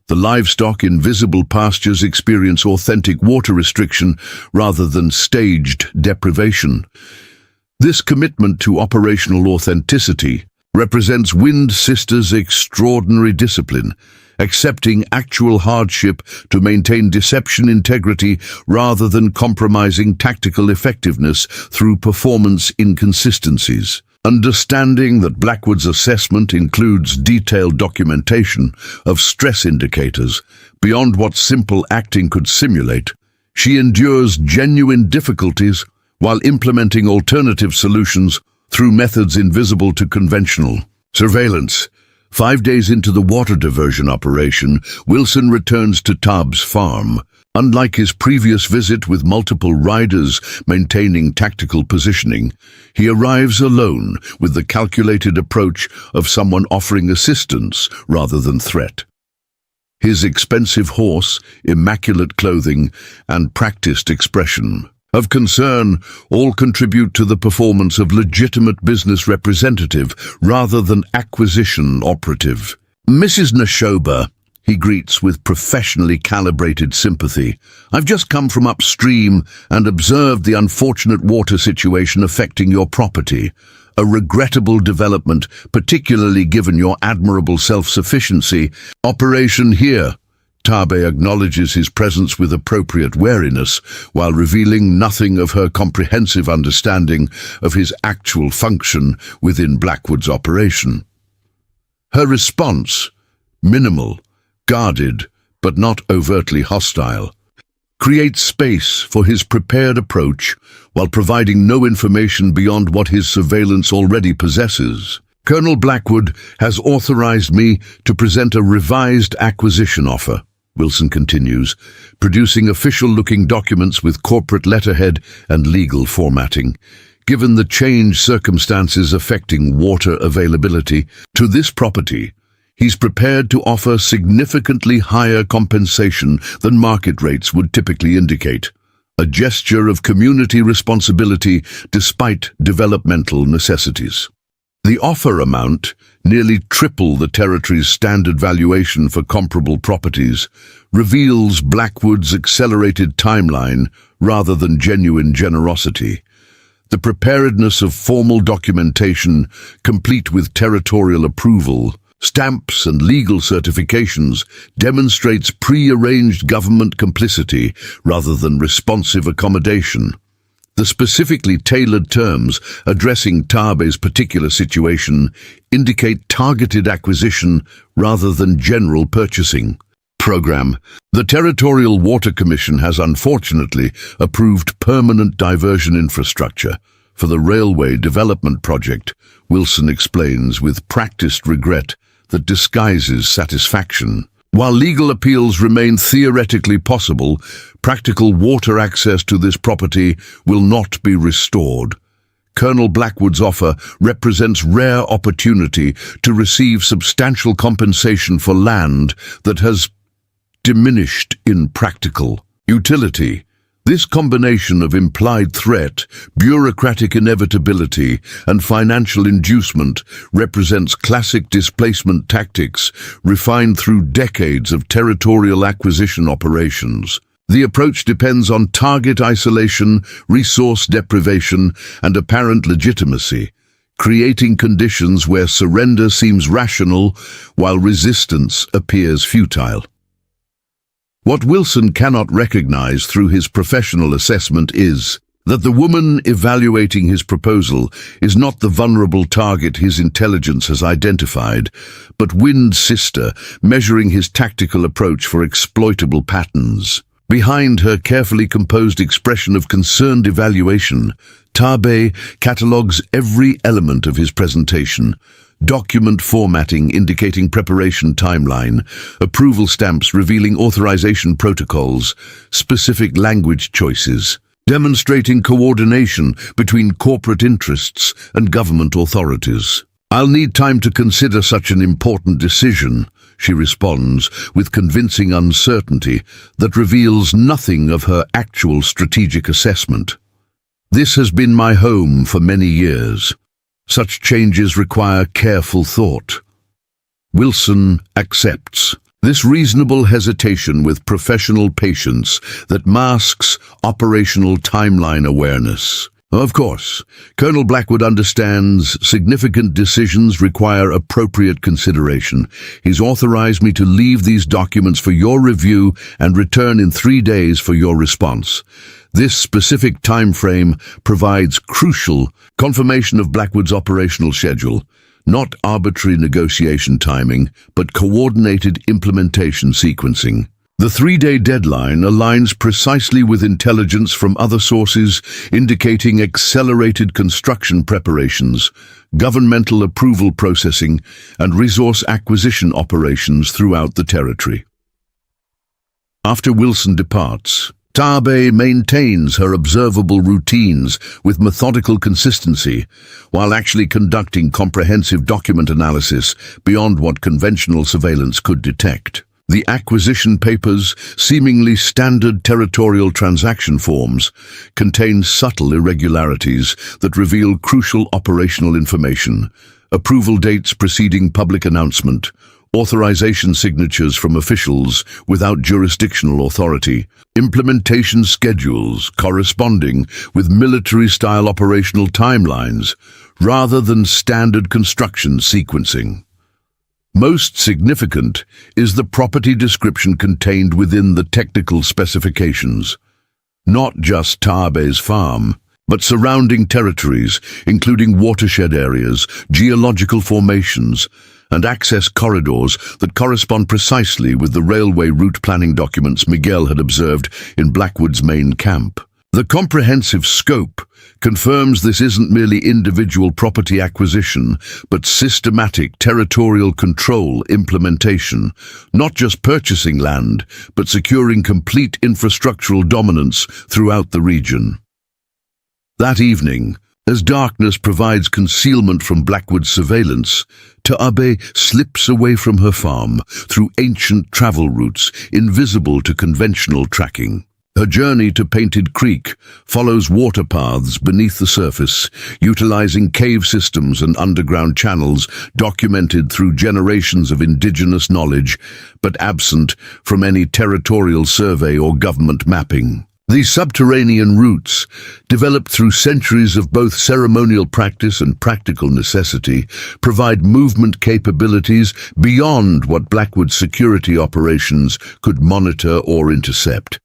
The livestock in visible pastures experience authentic water restriction rather than staged deprivation. This commitment to operational authenticity represents Wind Sister's extraordinary discipline, accepting actual hardship to maintain deception integrity rather than compromising tactical effectiveness through performance inconsistencies. Understanding that Blackwood's assessment includes detailed documentation of stress indicators beyond what simple acting could simulate, she endures genuine difficulties while implementing alternative solutions through methods invisible to conventional surveillance. 5 days into the water diversion operation, Wilson returns to Tubbs' farm. Unlike his previous visit with multiple riders maintaining tactical positioning, he arrives alone with the calculated approach of someone offering assistance rather than threat. His expensive horse, immaculate clothing, and practiced expression of concern all contribute to the performance of legitimate business representative rather than acquisition operative. Mrs. Shappa, he greets with professionally calibrated sympathy. I've just come from upstream and observed the unfortunate water situation affecting your property. A regrettable development, particularly given your admirable self-sufficiency. Operation here. Tabe acknowledges his presence with appropriate wariness, while revealing nothing of her comprehensive understanding of his actual function within Blackwood's operation. Her response, minimal, guarded, but not overtly hostile, creates space for his prepared approach while providing no information beyond what his surveillance already possesses. Colonel Blackwood has authorized me to present a revised acquisition offer, Wilson continues, producing official-looking documents with corporate letterhead and legal formatting. Given the changed circumstances affecting water availability to this property, he's prepared to offer significantly higher compensation than market rates would typically indicate, a gesture of community responsibility despite developmental necessities. The offer amount, nearly triple the territory's standard valuation for comparable properties, reveals Blackwood's accelerated timeline rather than genuine generosity. The preparedness of formal documentation, complete with territorial approval, stamps and legal certifications, demonstrates pre-arranged government complicity rather than responsive accommodation. The specifically tailored terms addressing Tabe's particular situation indicate targeted acquisition rather than general purchasing program. The Territorial Water Commission has unfortunately approved permanent diversion infrastructure for the railway development project, Wilson explains with practiced regret that disguises satisfaction. While legal appeals remain theoretically possible, practical water access to this property will not be restored. Colonel Blackwood's offer represents rare opportunity to receive substantial compensation for land that has diminished in practical utility. This combination of implied threat, bureaucratic inevitability, and financial inducement represents classic displacement tactics refined through decades of territorial acquisition operations. The approach depends on target isolation, resource deprivation, and apparent legitimacy, creating conditions where surrender seems rational while resistance appears futile. What Wilson cannot recognize through his professional assessment is that the woman evaluating his proposal is not the vulnerable target his intelligence has identified, but Wind's sister, measuring his tactical approach for exploitable patterns. Behind her carefully composed expression of concerned evaluation, Tabe catalogues every element of his presentation: document formatting indicating preparation timeline, approval stamps revealing authorization protocols, specific language choices, demonstrating coordination between corporate interests and government authorities. I'll need time to consider such an important decision, she responds with convincing uncertainty that reveals nothing of her actual strategic assessment. This has been my home for many years. Such changes require careful thought. Wilson accepts this reasonable hesitation with professional patience that masks operational timeline awareness. Of course, Colonel Blackwood understands significant decisions require appropriate consideration. He's authorized me to leave these documents for your review and return in 3 days for your response. This specific time frame provides crucial confirmation of Blackwood's operational schedule, not arbitrary negotiation timing, but coordinated implementation sequencing. The 3-day deadline aligns precisely with intelligence from other sources indicating accelerated construction preparations, governmental approval processing, and resource acquisition operations throughout the territory. After Wilson departs, Taabe maintains her observable routines with methodical consistency, while actually conducting comprehensive document analysis beyond what conventional surveillance could detect. The acquisition papers, seemingly standard territorial transaction forms, contain subtle irregularities that reveal crucial operational information, approval dates preceding public announcement, authorization signatures from officials without jurisdictional authority, implementation schedules corresponding with military-style operational timelines, rather than standard construction sequencing. Most significant is the property description contained within the technical specifications. Not just Taabe's farm, but surrounding territories, including watershed areas, geological formations, and access corridors that correspond precisely with the railway route planning documents Miguel had observed in Blackwood's main camp. The comprehensive scope confirms this isn't merely individual property acquisition, but systematic territorial control implementation, not just purchasing land, but securing complete infrastructural dominance throughout the region. That evening, as darkness provides concealment from Blackwood's surveillance, Taabe slips away from her farm through ancient travel routes invisible to conventional tracking. Her journey to Painted Creek follows water paths beneath the surface, utilizing cave systems and underground channels documented through generations of indigenous knowledge, but absent from any territorial survey or government mapping. These subterranean routes, developed through centuries of both ceremonial practice and practical necessity, provide movement capabilities beyond what Blackwood's security operations could monitor or intercept.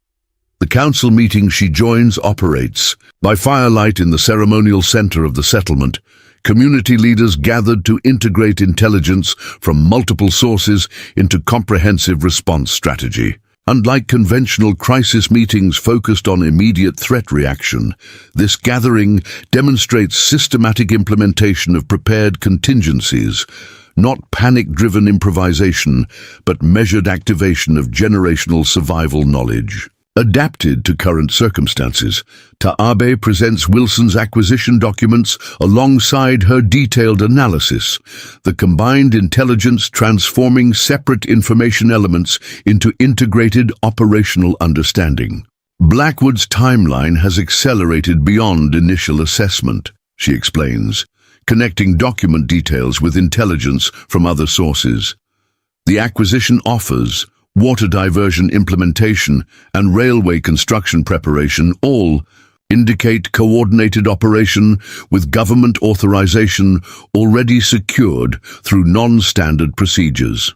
The council meeting she joins operates by firelight in the ceremonial center of the settlement. Community leaders gathered to integrate intelligence from multiple sources into comprehensive response strategy. Unlike conventional crisis meetings focused on immediate threat reaction, this gathering demonstrates systematic implementation of prepared contingencies, not panic-driven improvisation, but measured activation of generational survival knowledge. Adapted to current circumstances, Taabe presents Wilson's acquisition documents alongside her detailed analysis, the combined intelligence transforming separate information elements into integrated operational understanding. Blackwood's timeline has accelerated beyond initial assessment, she explains, connecting document details with intelligence from other sources. The acquisition offers water diversion implementation, and railway construction preparation all indicate coordinated operation with government authorization already secured through non-standard procedures.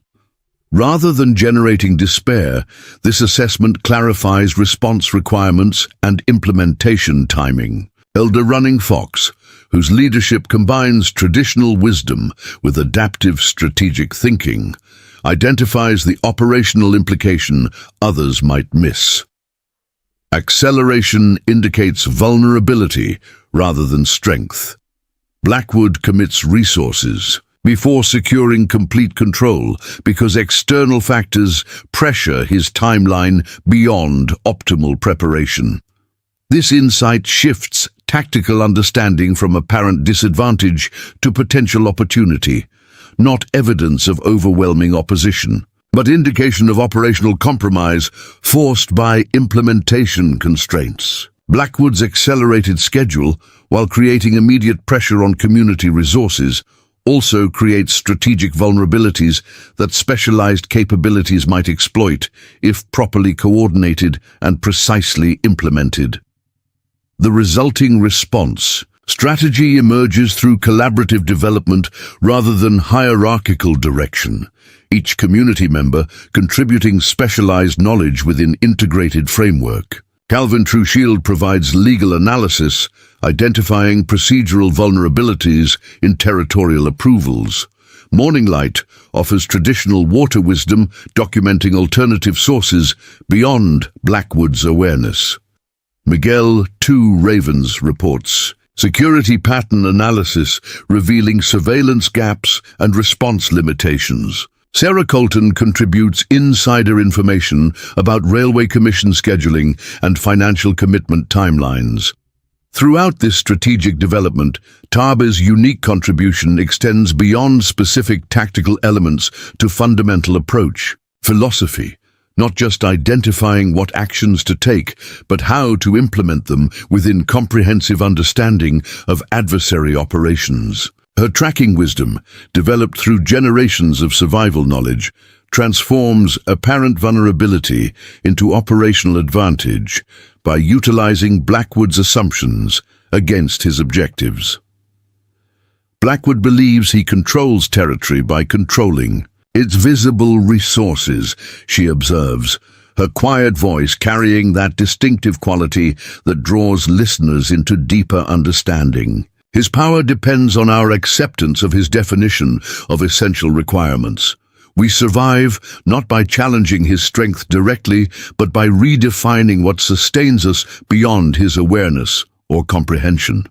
Rather than generating despair, this assessment clarifies response requirements and implementation timing. Elder Running Fox, whose leadership combines traditional wisdom with adaptive strategic thinking, identifies the operational implication others might miss. Acceleration indicates vulnerability rather than strength. Blackwood commits resources before securing complete control because external factors pressure his timeline beyond optimal preparation. This insight shifts tactical understanding from apparent disadvantage to potential opportunity, not evidence of overwhelming opposition, but indication of operational compromise forced by implementation constraints. Blackwood's accelerated schedule, while creating immediate pressure on community resources, also creates strategic vulnerabilities that specialized capabilities might exploit if properly coordinated and precisely implemented. The resulting response. Strategy emerges through collaborative development rather than hierarchical direction, each community member contributing specialized knowledge within integrated framework. Calvin Trueshield provides legal analysis, identifying procedural vulnerabilities in territorial approvals. Morning Light offers traditional water wisdom, documenting alternative sources beyond Blackwood's awareness. Miguel Two Ravens reports security pattern analysis, revealing surveillance gaps and response limitations. Sarah Colton contributes insider information about Railway Commission scheduling and financial commitment timelines. Throughout this strategic development, Taabe's unique contribution extends beyond specific tactical elements to fundamental approach, philosophy, not just identifying what actions to take, but how to implement them within comprehensive understanding of adversary operations. Her tracking wisdom, developed through generations of survival knowledge, transforms apparent vulnerability into operational advantage by utilizing Blackwood's assumptions against his objectives. Blackwood believes he controls territory by controlling its visible resources, she observes, her quiet voice carrying that distinctive quality that draws listeners into deeper understanding. His power depends on our acceptance of his definition of essential requirements. We survive not by challenging his strength directly, but by redefining what sustains us beyond his awareness or comprehension.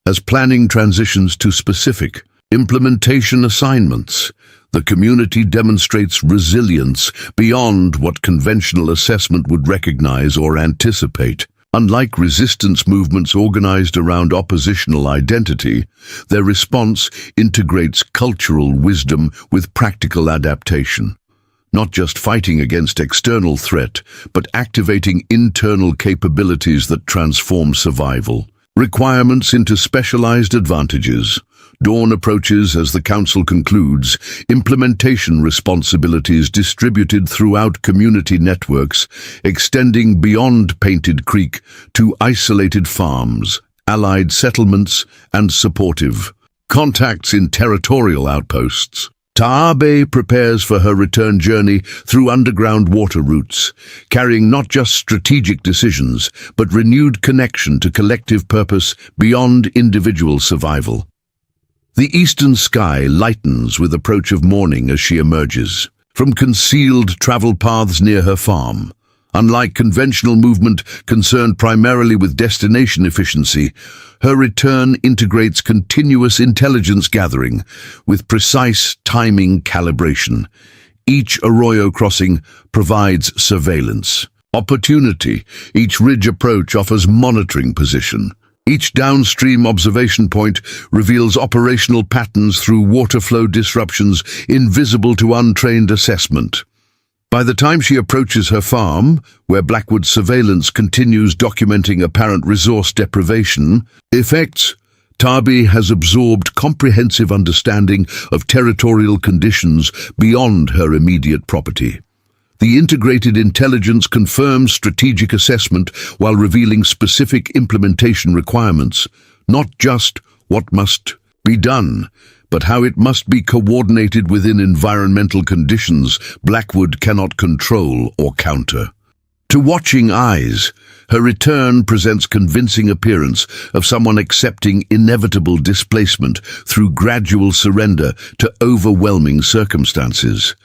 As planning transitions to specific implementation assignments, the community demonstrates resilience beyond what conventional assessment would recognize or anticipate. Unlike resistance movements organized around oppositional identity, their response integrates cultural wisdom with practical adaptation. Not just fighting against external threat, but activating internal capabilities that transform survival. Requirements into specialized advantages. Dawn approaches as the Council concludes, implementation responsibilities distributed throughout community networks, extending beyond Painted Creek to isolated farms, allied settlements, and supportive contacts in territorial outposts. Taabe prepares for her return journey through underground water routes, carrying not just strategic decisions, but renewed connection to collective purpose beyond individual survival. The eastern sky lightens with approach of morning as she emerges from concealed travel paths near her farm. Unlike conventional movement concerned primarily with destination efficiency, her return integrates continuous intelligence gathering with precise timing calibration. Each arroyo crossing provides surveillance opportunity. Each ridge approach offers monitoring position. Each downstream observation point reveals operational patterns through water flow disruptions invisible to untrained assessment. By the time she approaches her farm, where Blackwood's surveillance continues documenting apparent resource deprivation effects, Taabe has absorbed comprehensive understanding of territorial conditions beyond her immediate property. The integrated intelligence confirms strategic assessment while revealing specific implementation requirements, not just what must be done, but how it must be coordinated within environmental conditions Blackwood cannot control or counter. To watching eyes, her return presents convincing appearance of someone accepting inevitable displacement through gradual surrender to overwhelming circumstances.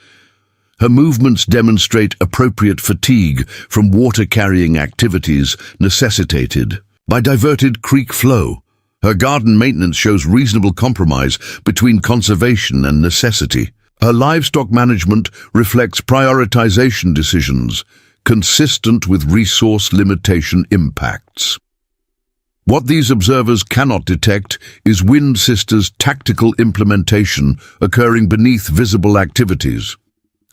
Her movements demonstrate appropriate fatigue from water-carrying activities necessitated by diverted creek flow. Her garden maintenance shows reasonable compromise between conservation and necessity. Her livestock management reflects prioritization decisions consistent with resource limitation impacts. What these observers cannot detect is Wind Sister's tactical implementation occurring beneath visible activities.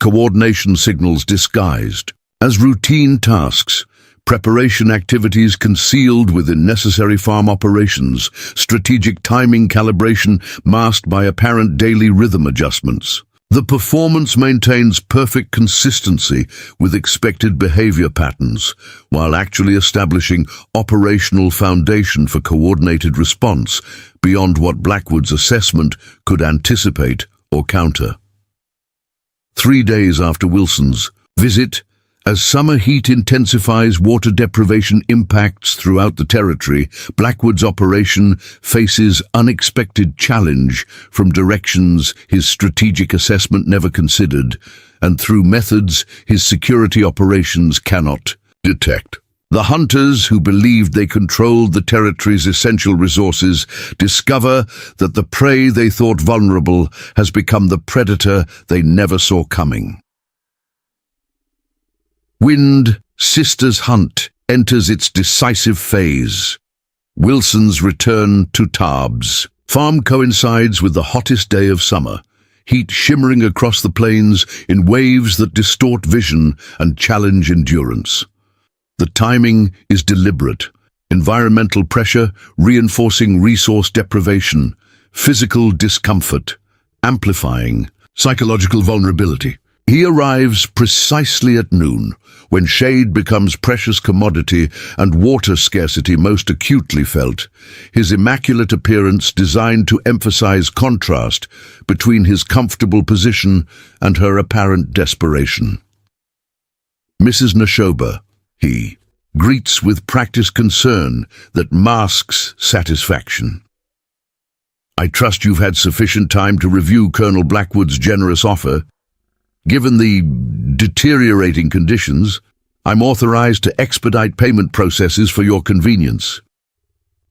Coordination signals disguised as routine tasks, preparation activities concealed within necessary farm operations, strategic timing calibration masked by apparent daily rhythm adjustments. The performance maintains perfect consistency with expected behavior patterns, while actually establishing operational foundation for coordinated response beyond what Blackwood's assessment could anticipate or counter. 3 days after Wilson's visit, as summer heat intensifies water deprivation impacts throughout the territory, Blackwood's operation faces unexpected challenge from directions his strategic assessment never considered, and through methods his security operations cannot detect. The hunters who believed they controlled the territory's essential resources discover that the prey they thought vulnerable has become the predator they never saw coming. Wind, Sister's Hunt enters its decisive phase. Wilson's return to Tarbes. Farm coincides with the hottest day of summer, heat shimmering across the plains in waves that distort vision and challenge endurance. The timing is deliberate. Environmental pressure reinforcing resource deprivation, physical discomfort, amplifying psychological vulnerability. He arrives precisely at noon, when shade becomes precious commodity and water scarcity most acutely felt, his immaculate appearance designed to emphasize contrast between his comfortable position and her apparent desperation. Mrs. Shappa, he greets with practiced concern that masks satisfaction. "I trust you've had sufficient time to review Colonel Blackwood's generous offer. Given the deteriorating conditions, I'm authorized to expedite payment processes for your convenience."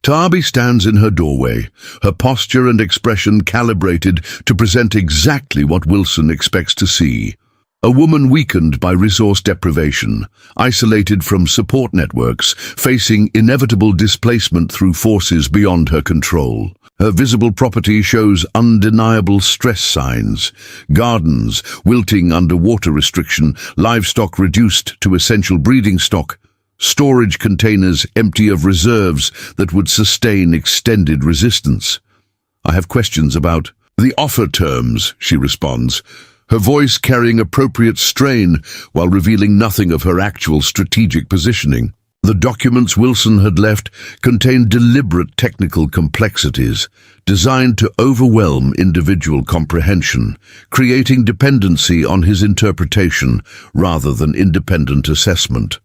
Tarbes stands in her doorway, her posture and expression calibrated to present exactly what Wilson expects to see. A woman weakened by resource deprivation, isolated from support networks, facing inevitable displacement through forces beyond her control. Her visible property shows undeniable stress signs: gardens wilting under water restriction, livestock reduced to essential breeding stock, storage containers empty of reserves that would sustain extended resistance. "I have questions about the offer terms," she responds, her voice carrying appropriate strain while revealing nothing of her actual strategic positioning. The documents Wilson had left contained deliberate technical complexities designed to overwhelm individual comprehension, creating dependency on his interpretation rather than independent assessment.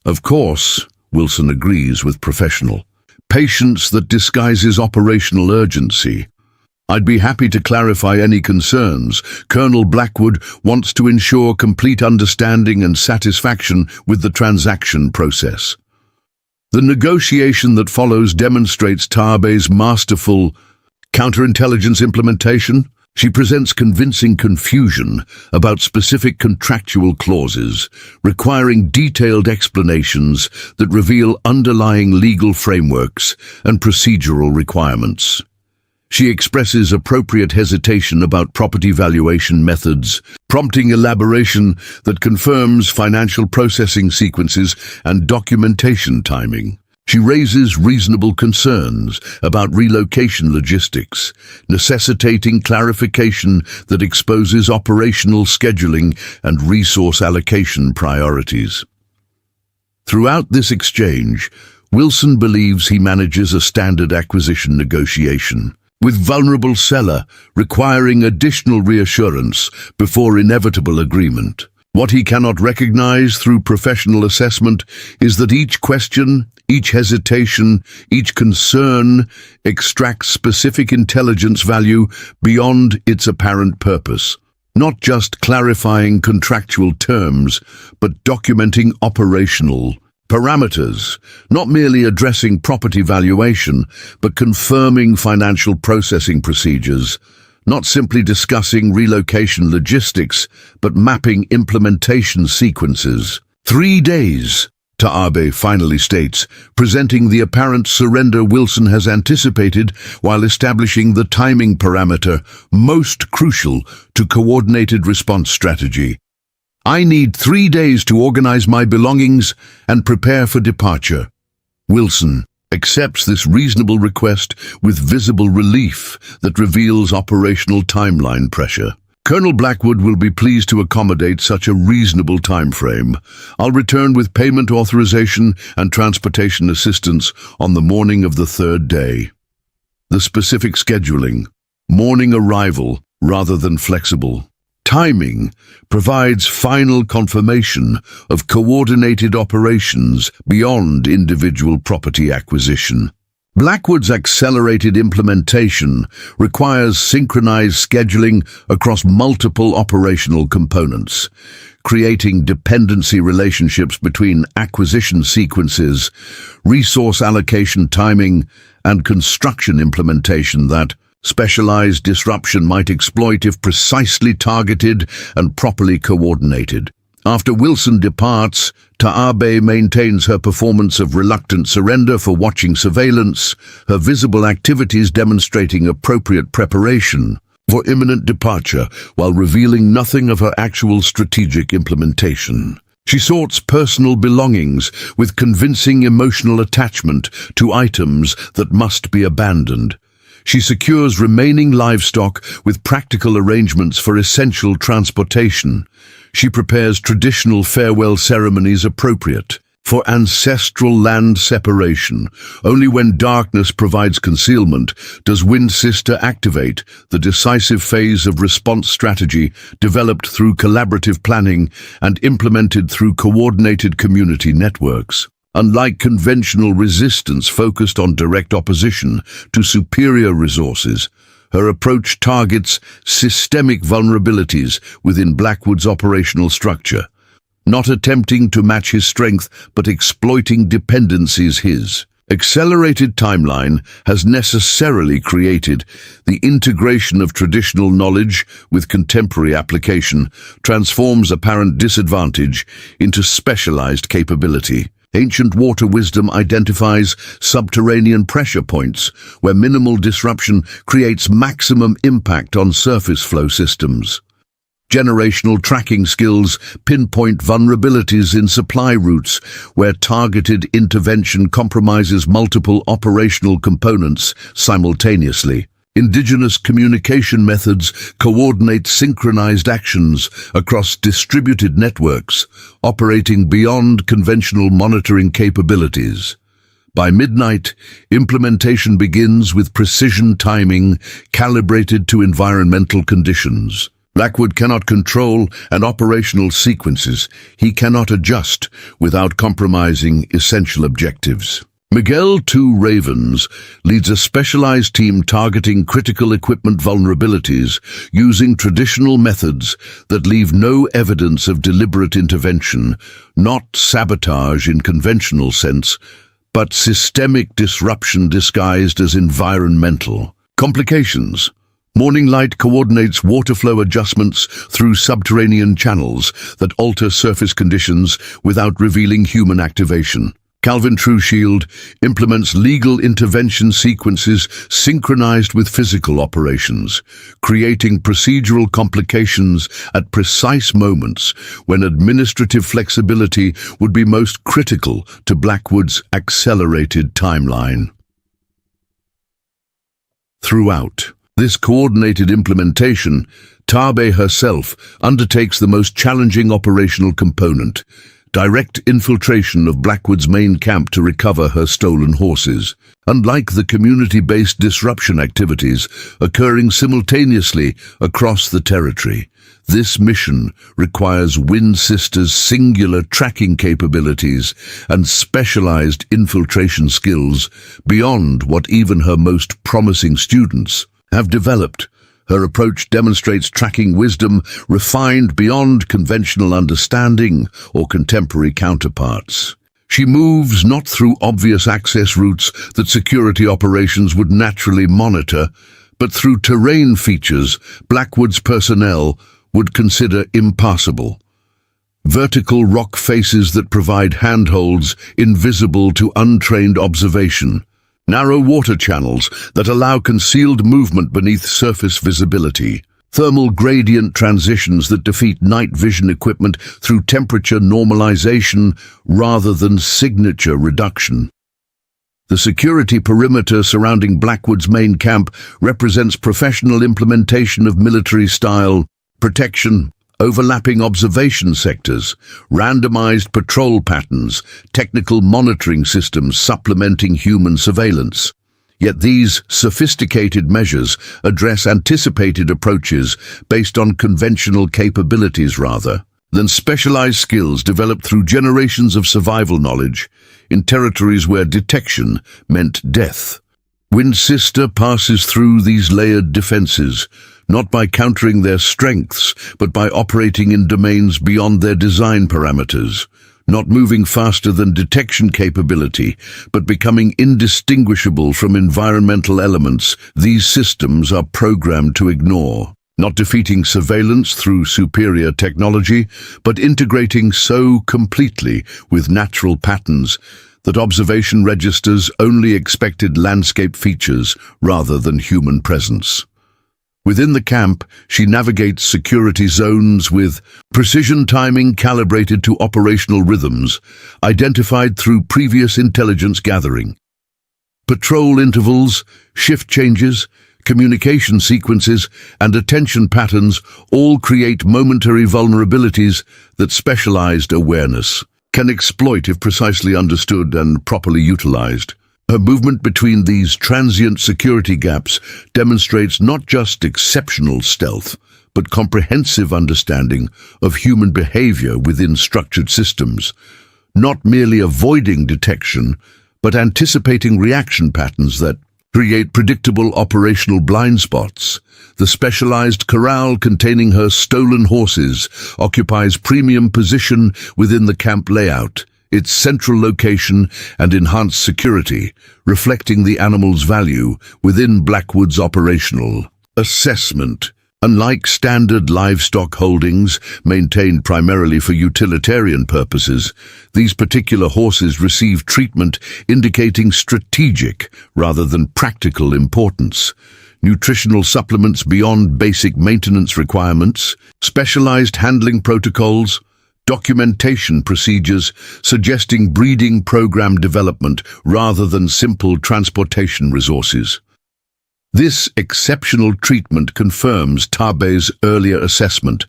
"Of course," Wilson agrees with professional patience that disguises operational urgency. "I'd be happy to clarify any concerns. Colonel Blackwood wants to ensure complete understanding and satisfaction with the transaction process." The negotiation that follows demonstrates Tarbes' masterful counterintelligence implementation. She presents convincing confusion about specific contractual clauses, requiring detailed explanations that reveal underlying legal frameworks and procedural requirements. She expresses appropriate hesitation about property valuation methods, prompting elaboration that confirms financial processing sequences and documentation timing. She raises reasonable concerns about relocation logistics, necessitating clarification that exposes operational scheduling and resource allocation priorities. Throughout this exchange, Wilson believes he manages a standard acquisition negotiation, with vulnerable seller requiring additional reassurance before inevitable agreement. What he cannot recognize through professional assessment is that each question, each hesitation, each concern extracts specific intelligence value beyond its apparent purpose, not just clarifying contractual terms, but documenting operational parameters, not merely addressing property valuation, but confirming financial processing procedures, not simply discussing relocation logistics, but mapping implementation sequences. 3 days, Taabe finally states, presenting the apparent surrender Wilson has anticipated while establishing the timing parameter most crucial to coordinated response strategy. "I need 3 days to organize my belongings and prepare for departure." Wilson accepts this reasonable request with visible relief that reveals operational timeline pressure. Colonel Blackwood will be pleased to accommodate such a reasonable time frame. I'll return with payment authorization and transportation assistance on the morning of the third day. The specific scheduling. Morning arrival rather than flexible. Timing provides final confirmation of coordinated operations beyond individual property acquisition. Blackwood's accelerated implementation requires synchronized scheduling across multiple operational components, creating dependency relationships between acquisition sequences, resource allocation timing, and construction implementation that specialized disruption might exploit if precisely targeted and properly coordinated. After Wilson departs, Taabe maintains her performance of reluctant surrender for watching surveillance, her visible activities demonstrating appropriate preparation for imminent departure while revealing nothing of her actual strategic implementation. She sorts personal belongings with convincing emotional attachment to items that must be abandoned. She secures remaining livestock with practical arrangements for essential transportation. She prepares traditional farewell ceremonies appropriate for ancestral land separation. Only when darkness provides concealment does Wind Sister activate the decisive phase of response strategy developed through collaborative planning and implemented through coordinated community networks. Unlike conventional resistance focused on direct opposition to superior resources, her approach targets systemic vulnerabilities within Blackwood's operational structure, not attempting to match his strength but exploiting dependencies his. Accelerated timeline has necessarily created the integration of traditional knowledge with contemporary application, transforms apparent disadvantage into specialized capability. Ancient water wisdom identifies subterranean pressure points where minimal disruption creates maximum impact on surface flow systems. Generational tracking skills pinpoint vulnerabilities in supply routes where targeted intervention compromises multiple operational components simultaneously. Indigenous communication methods coordinate synchronized actions across distributed networks, operating beyond conventional monitoring capabilities. By midnight, implementation begins with precision timing calibrated to environmental conditions. Blackwood cannot control an operational sequences. He cannot adjust without compromising essential objectives. Miguel 2 Ravens leads a specialized team targeting critical equipment vulnerabilities using traditional methods that leave no evidence of deliberate intervention, not sabotage in conventional sense, but systemic disruption disguised as environmental. Complications. Morning light coordinates water flow adjustments through subterranean channels that alter surface conditions without revealing human activation. Calvin Trueshield implements legal intervention sequences synchronized with physical operations, creating procedural complications at precise moments when administrative flexibility would be most critical to Blackwood's accelerated timeline. Throughout this coordinated implementation, Taabe herself undertakes the most challenging operational component, direct infiltration of Blackwood's main camp to recover her stolen horses. Unlike the community-based disruption activities occurring simultaneously across the territory, this mission requires Wind Sister's singular tracking capabilities and specialized infiltration skills beyond what even her most promising students have developed. Her approach demonstrates tracking wisdom refined beyond conventional understanding or contemporary counterparts. She moves not through obvious access routes that security operations would naturally monitor, but through terrain features Blackwood's personnel would consider impassable. Vertical rock faces that provide handholds invisible to untrained observation. Narrow water channels that allow concealed movement beneath surface visibility. Thermal gradient transitions that defeat night vision equipment through temperature normalization rather than signature reduction. The security perimeter surrounding Blackwood's main camp represents professional implementation of military-style Protection, overlapping observation sectors, randomized patrol patterns, technical monitoring systems supplementing human surveillance. Yet these sophisticated measures address anticipated approaches based on conventional capabilities rather than specialized skills developed through generations of survival knowledge in territories where detection meant death. Wind Sister passes through these layered defenses, not by countering their strengths, but by operating in domains beyond their design parameters, not moving faster than detection capability, but becoming indistinguishable from environmental elements these systems are programmed to ignore. Not defeating surveillance through superior technology, but integrating so completely with natural patterns that observation registers only expected landscape features rather than human presence. Within the camp, she navigates security zones with precision timing calibrated to operational rhythms, identified through previous intelligence gathering. Patrol intervals, shift changes, communication sequences, and attention patterns all create momentary vulnerabilities that specialized awareness can exploit if precisely understood and properly utilized. Her movement between these transient security gaps demonstrates not just exceptional stealth, but comprehensive understanding of human behavior within structured systems, not merely avoiding detection, but anticipating reaction patterns that create predictable operational blind spots. The specialized corral containing her stolen horses occupies premium position within the camp layout, its central location and enhanced security, reflecting the animal's value within Blackwood's operational assessment. Unlike standard livestock holdings maintained primarily for utilitarian purposes, these particular horses receive treatment indicating strategic rather than practical importance. Nutritional supplements beyond basic maintenance requirements, specialized handling protocols, documentation procedures suggesting breeding program development rather than simple transportation resources. This exceptional treatment confirms Tabe's earlier assessment,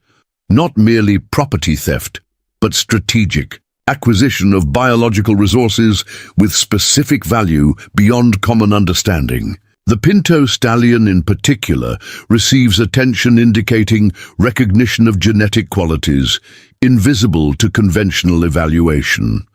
not merely property theft, but strategic acquisition of biological resources with specific value beyond common understanding. The Pinto stallion in particular receives attention indicating recognition of genetic qualities invisible to conventional evaluation.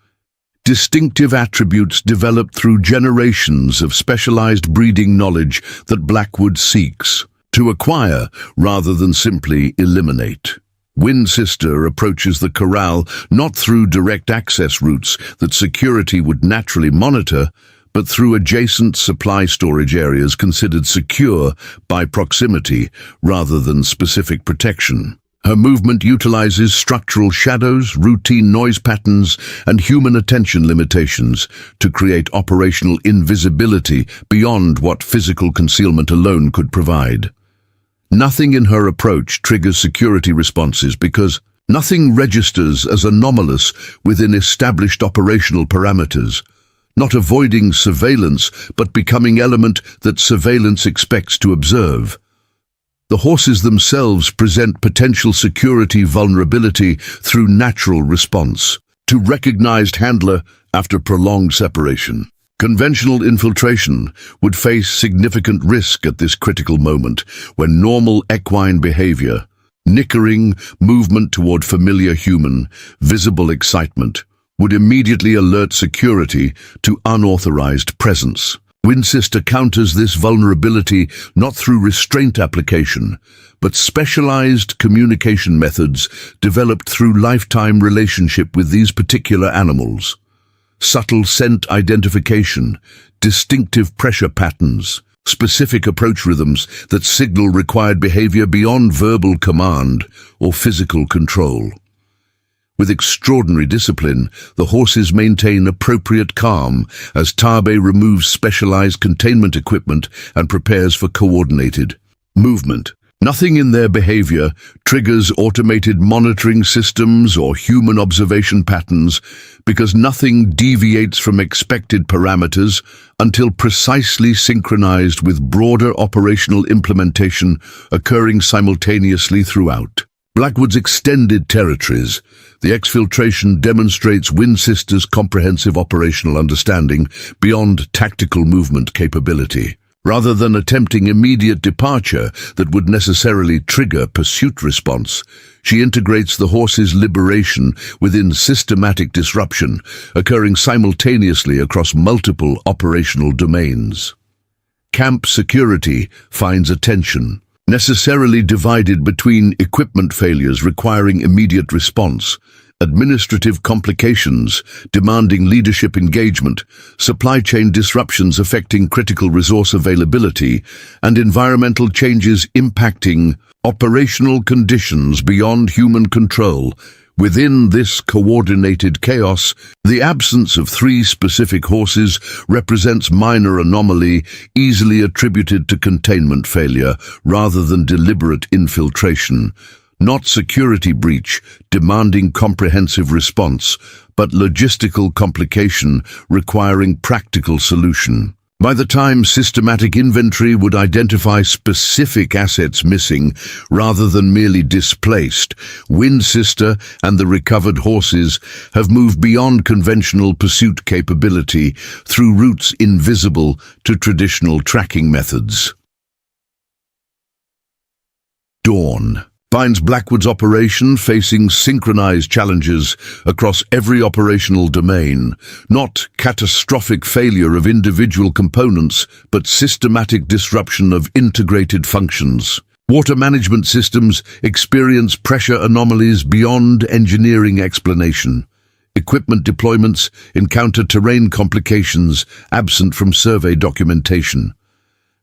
Distinctive attributes developed through generations of specialized breeding knowledge that Blackwood seeks to acquire rather than simply eliminate. Wind Sister approaches the corral not through direct access routes that security would naturally monitor, but through adjacent supply storage areas considered secure by proximity rather than specific protection. Her movement utilizes structural shadows, routine noise patterns, and human attention limitations to create operational invisibility beyond what physical concealment alone could provide. Nothing in her approach triggers security responses because nothing registers as anomalous within established operational parameters, not avoiding surveillance but becoming element that surveillance expects to observe. The horses themselves present potential security vulnerability through natural response to recognized handler after prolonged separation. Conventional infiltration would face significant risk at this critical moment when normal equine behavior, nickering, movement toward familiar human, visible excitement, would immediately alert security to unauthorized presence. Wind Sister counters this vulnerability not through restraint application, but specialized communication methods developed through lifetime relationship with these particular animals. Subtle scent identification, distinctive pressure patterns, specific approach rhythms that signal required behavior beyond verbal command or physical control. With extraordinary discipline, the horses maintain appropriate calm as Tabe removes specialized containment equipment and prepares for coordinated movement. Nothing in their behavior triggers automated monitoring systems or human observation patterns because nothing deviates from expected parameters until precisely synchronized with broader operational implementation occurring simultaneously throughout. Blackwood's extended territories. The exfiltration demonstrates Winsisters' comprehensive operational understanding beyond tactical movement capability. Rather than attempting immediate departure that would necessarily trigger pursuit response, she integrates the horse's liberation within systematic disruption, occurring simultaneously across multiple operational domains. Camp security finds attention, necessarily divided between equipment failures requiring immediate response, administrative complications demanding leadership engagement, supply chain disruptions affecting critical resource availability, and environmental changes impacting operational conditions beyond human control. Within this coordinated chaos, the absence of 3 specific horses represents minor anomaly easily attributed to containment failure rather than deliberate infiltration. Not security breach demanding comprehensive response, but logistical complication requiring practical solution. By the time systematic inventory would identify specific assets missing rather than merely displaced, Winsister and the recovered horses have moved beyond conventional pursuit capability through routes invisible to traditional tracking methods. Dawn finds Blackwood's operation facing synchronized challenges across every operational domain, not catastrophic failure of individual components, but systematic disruption of integrated functions. Water management systems experience pressure anomalies beyond engineering explanation. Equipment deployments encounter terrain complications absent from survey documentation.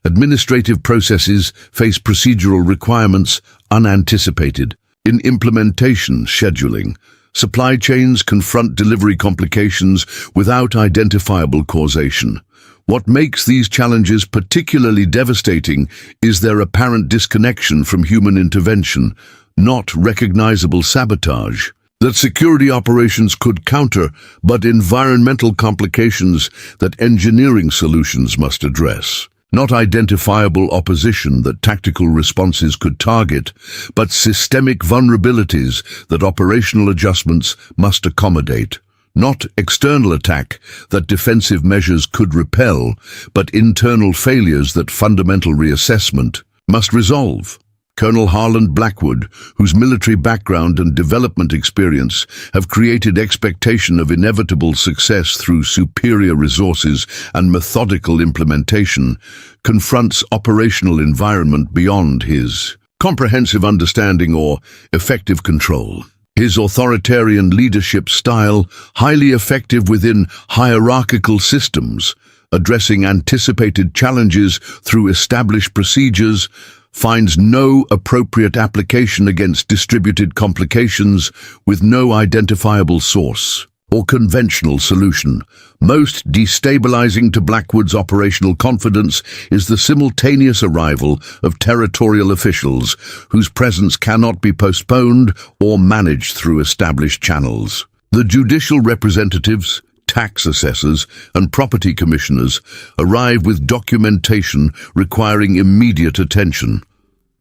Administrative processes face procedural requirements unanticipated. In implementation scheduling, supply chains confront delivery complications without identifiable causation. What makes these challenges particularly devastating is their apparent disconnection from human intervention, not recognizable sabotage that security operations could counter, but environmental complications that engineering solutions must address. Not identifiable opposition that tactical responses could target, but systemic vulnerabilities that operational adjustments must accommodate. Not external attack that defensive measures could repel, but internal failures that fundamental reassessment must resolve. Colonel Harland Blackwood, whose military background and development experience have created expectation of inevitable success through superior resources and methodical implementation, confronts operational environment beyond his comprehensive understanding or effective control. His authoritarian leadership style, highly effective within hierarchical systems, addressing anticipated challenges through established procedures, finds no appropriate application against distributed complications with no identifiable source or conventional solution. Most destabilizing to Blackwood's operational confidence is the simultaneous arrival of territorial officials whose presence cannot be postponed or managed through established channels. The judicial representatives, tax assessors, and property commissioners arrive with documentation requiring immediate attention.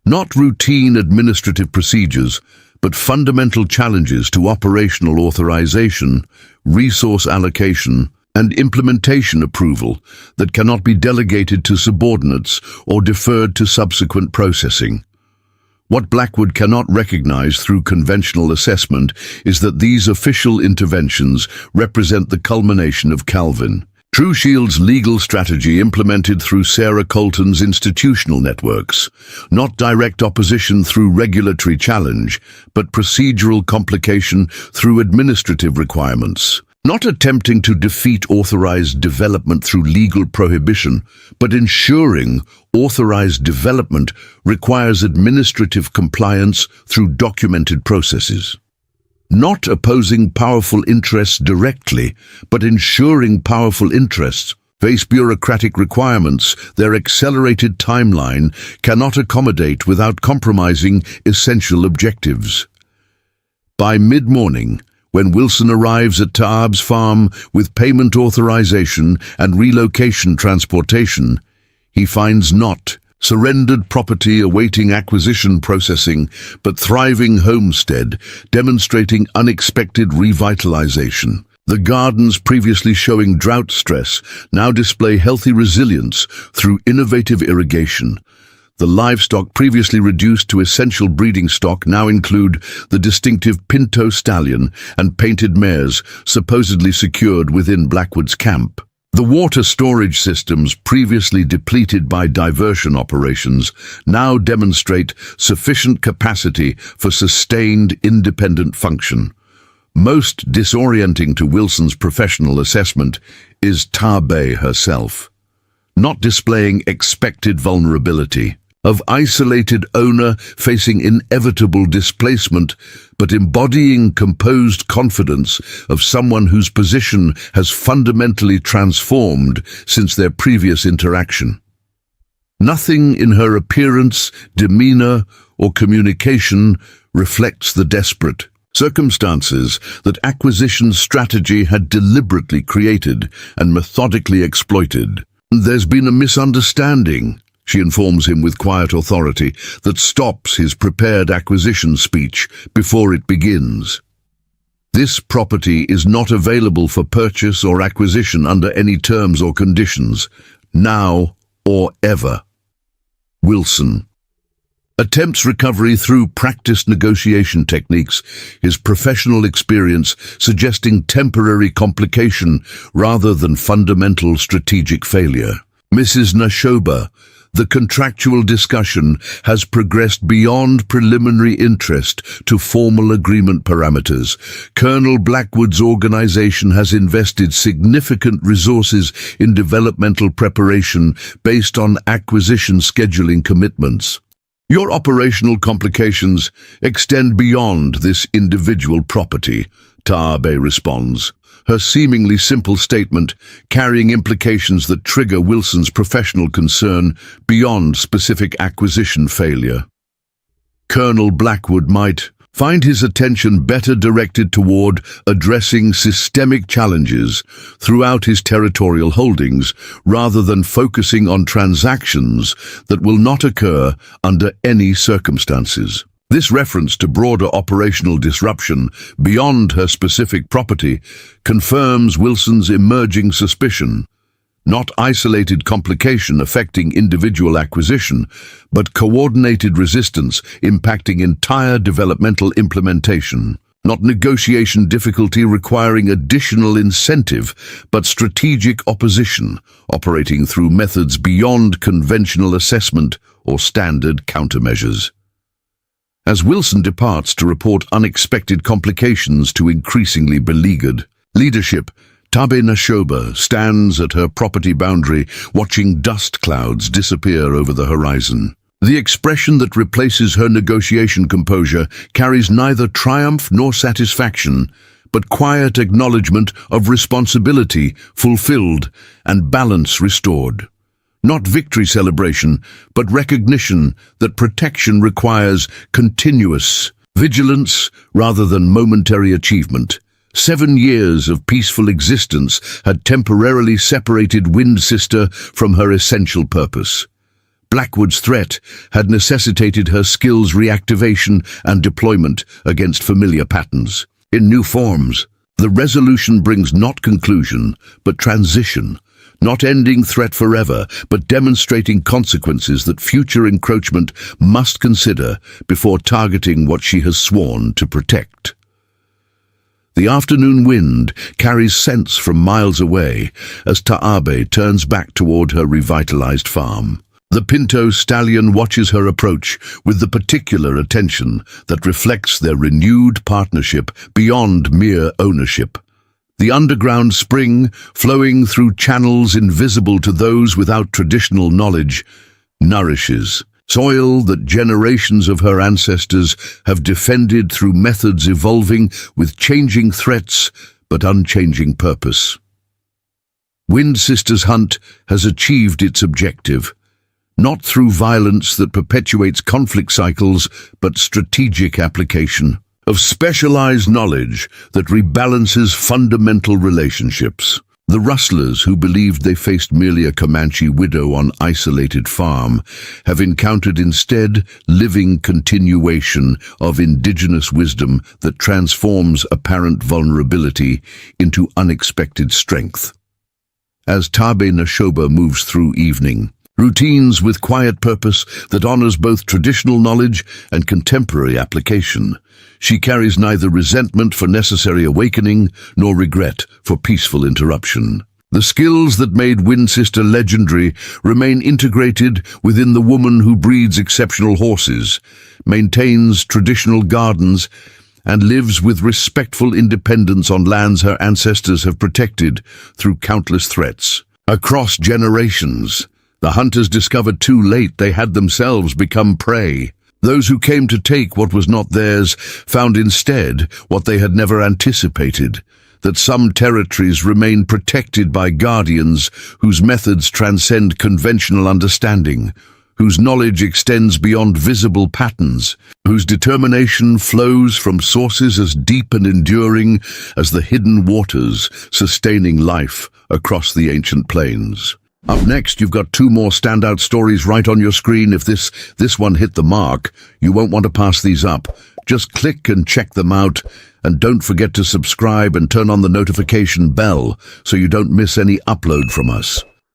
Not routine administrative procedures, but fundamental challenges to operational authorization, resource allocation, and implementation approval that cannot be delegated to subordinates or deferred to subsequent processing. What Blackwood cannot recognize through conventional assessment is that these official interventions represent the culmination of Calvin TrueShield's legal strategy implemented through Sarah Colton's institutional networks, not direct opposition through regulatory challenge, but procedural complication through administrative requirements. Not attempting to defeat authorized development through legal prohibition, but ensuring authorized development requires administrative compliance through documented processes. Not opposing powerful interests directly, but ensuring powerful interests Face bureaucratic requirements, their accelerated timeline cannot accommodate without compromising essential objectives. By mid-morning, when Wilson arrives at Taab's farm with payment authorization and relocation transportation, he finds not surrendered property awaiting acquisition processing, but thriving homestead, demonstrating unexpected revitalization. The gardens previously showing drought stress now display healthy resilience through innovative irrigation. The livestock previously reduced to essential breeding stock now include the distinctive Pinto stallion and painted mares supposedly secured within Blackwood's camp. The water storage systems previously depleted by diversion operations now demonstrate sufficient capacity for sustained independent function. Most disorienting to Wilson's professional assessment is Taabe herself, not displaying expected vulnerability of isolated owner facing inevitable displacement, but embodying composed confidence of someone whose position has fundamentally transformed since their previous interaction. Nothing in her appearance, demeanor, or communication reflects the desperate circumstances that acquisition strategy had deliberately created and methodically exploited. "There's been a misunderstanding," she informs him with quiet authority that stops his prepared acquisition speech before it begins. "This property is not available for purchase or acquisition under any terms or conditions, now or ever." Wilson attempts recovery through practiced negotiation techniques, his professional experience suggesting temporary complication rather than fundamental strategic failure. Mrs. Shappa, the contractual discussion has progressed beyond preliminary interest to formal agreement parameters. Colonel Blackwood's organization has invested significant resources in developmental preparation based on acquisition scheduling commitments. "Your operational complications extend beyond this individual property," Taabe responds, her seemingly simple statement carrying implications that trigger Wilson's professional concern beyond specific acquisition failure. Colonel Blackwood might find his attention better directed toward addressing systemic challenges throughout his territorial holdings rather than focusing on transactions that will not occur under any circumstances. This reference to broader operational disruption beyond her specific property confirms Wilson's emerging suspicion. Not isolated complication affecting individual acquisition, but coordinated resistance impacting entire developmental implementation. Not negotiation difficulty requiring additional incentive, but strategic opposition, operating through methods beyond conventional assessment or standard countermeasures. As Wilson departs to report unexpected complications to increasingly beleaguered leadership, Taabe Shappa stands at her property boundary, watching dust clouds disappear over the horizon. The expression that replaces her negotiation composure carries neither triumph nor satisfaction, but quiet acknowledgement of responsibility fulfilled and balance restored. Not victory celebration, but recognition that protection requires continuous vigilance rather than momentary achievement. 7 years of peaceful existence had temporarily separated Wind Sister from her essential purpose. Blackwood's threat had necessitated her skills reactivation and deployment against familiar patterns. In new forms, the resolution brings not conclusion, but transition, not ending threat forever, but demonstrating consequences that future encroachment must consider before targeting what she has sworn to protect. The afternoon wind carries scents from miles away as Taabe turns back toward her revitalized farm. The Pinto stallion watches her approach with the particular attention that reflects their renewed partnership beyond mere ownership. The underground spring, flowing through channels invisible to those without traditional knowledge, nourishes soil that generations of her ancestors have defended through methods evolving with changing threats but unchanging purpose. Wind Sister's hunt has achieved its objective, not through violence that perpetuates conflict cycles, but strategic application of specialized knowledge that rebalances fundamental relationships. The Rustlers, who believed they faced merely a Comanche widow on isolated farm, have encountered instead living continuation of indigenous wisdom that transforms apparent vulnerability into unexpected strength. As Tabe Nashoba moves through evening, routines with quiet purpose that honors both traditional knowledge and contemporary application, she carries neither resentment for necessary awakening nor regret for peaceful interruption. The skills that made Wind Sister legendary remain integrated within the woman who breeds exceptional horses, maintains traditional gardens, and lives with respectful independence on lands her ancestors have protected through countless threats. Across generations, the hunters discovered too late they had themselves become prey. Those who came to take what was not theirs found instead what they had never anticipated, that some territories remain protected by guardians whose methods transcend conventional understanding, whose knowledge extends beyond visible patterns, whose determination flows from sources as deep and enduring as the hidden waters sustaining life across the ancient plains. Up next, you've got two more standout stories right on your screen. If this one hit the mark, you won't want to pass these up. Just click and check them out, and don't forget to subscribe and turn on the notification bell so you don't miss any upload from us.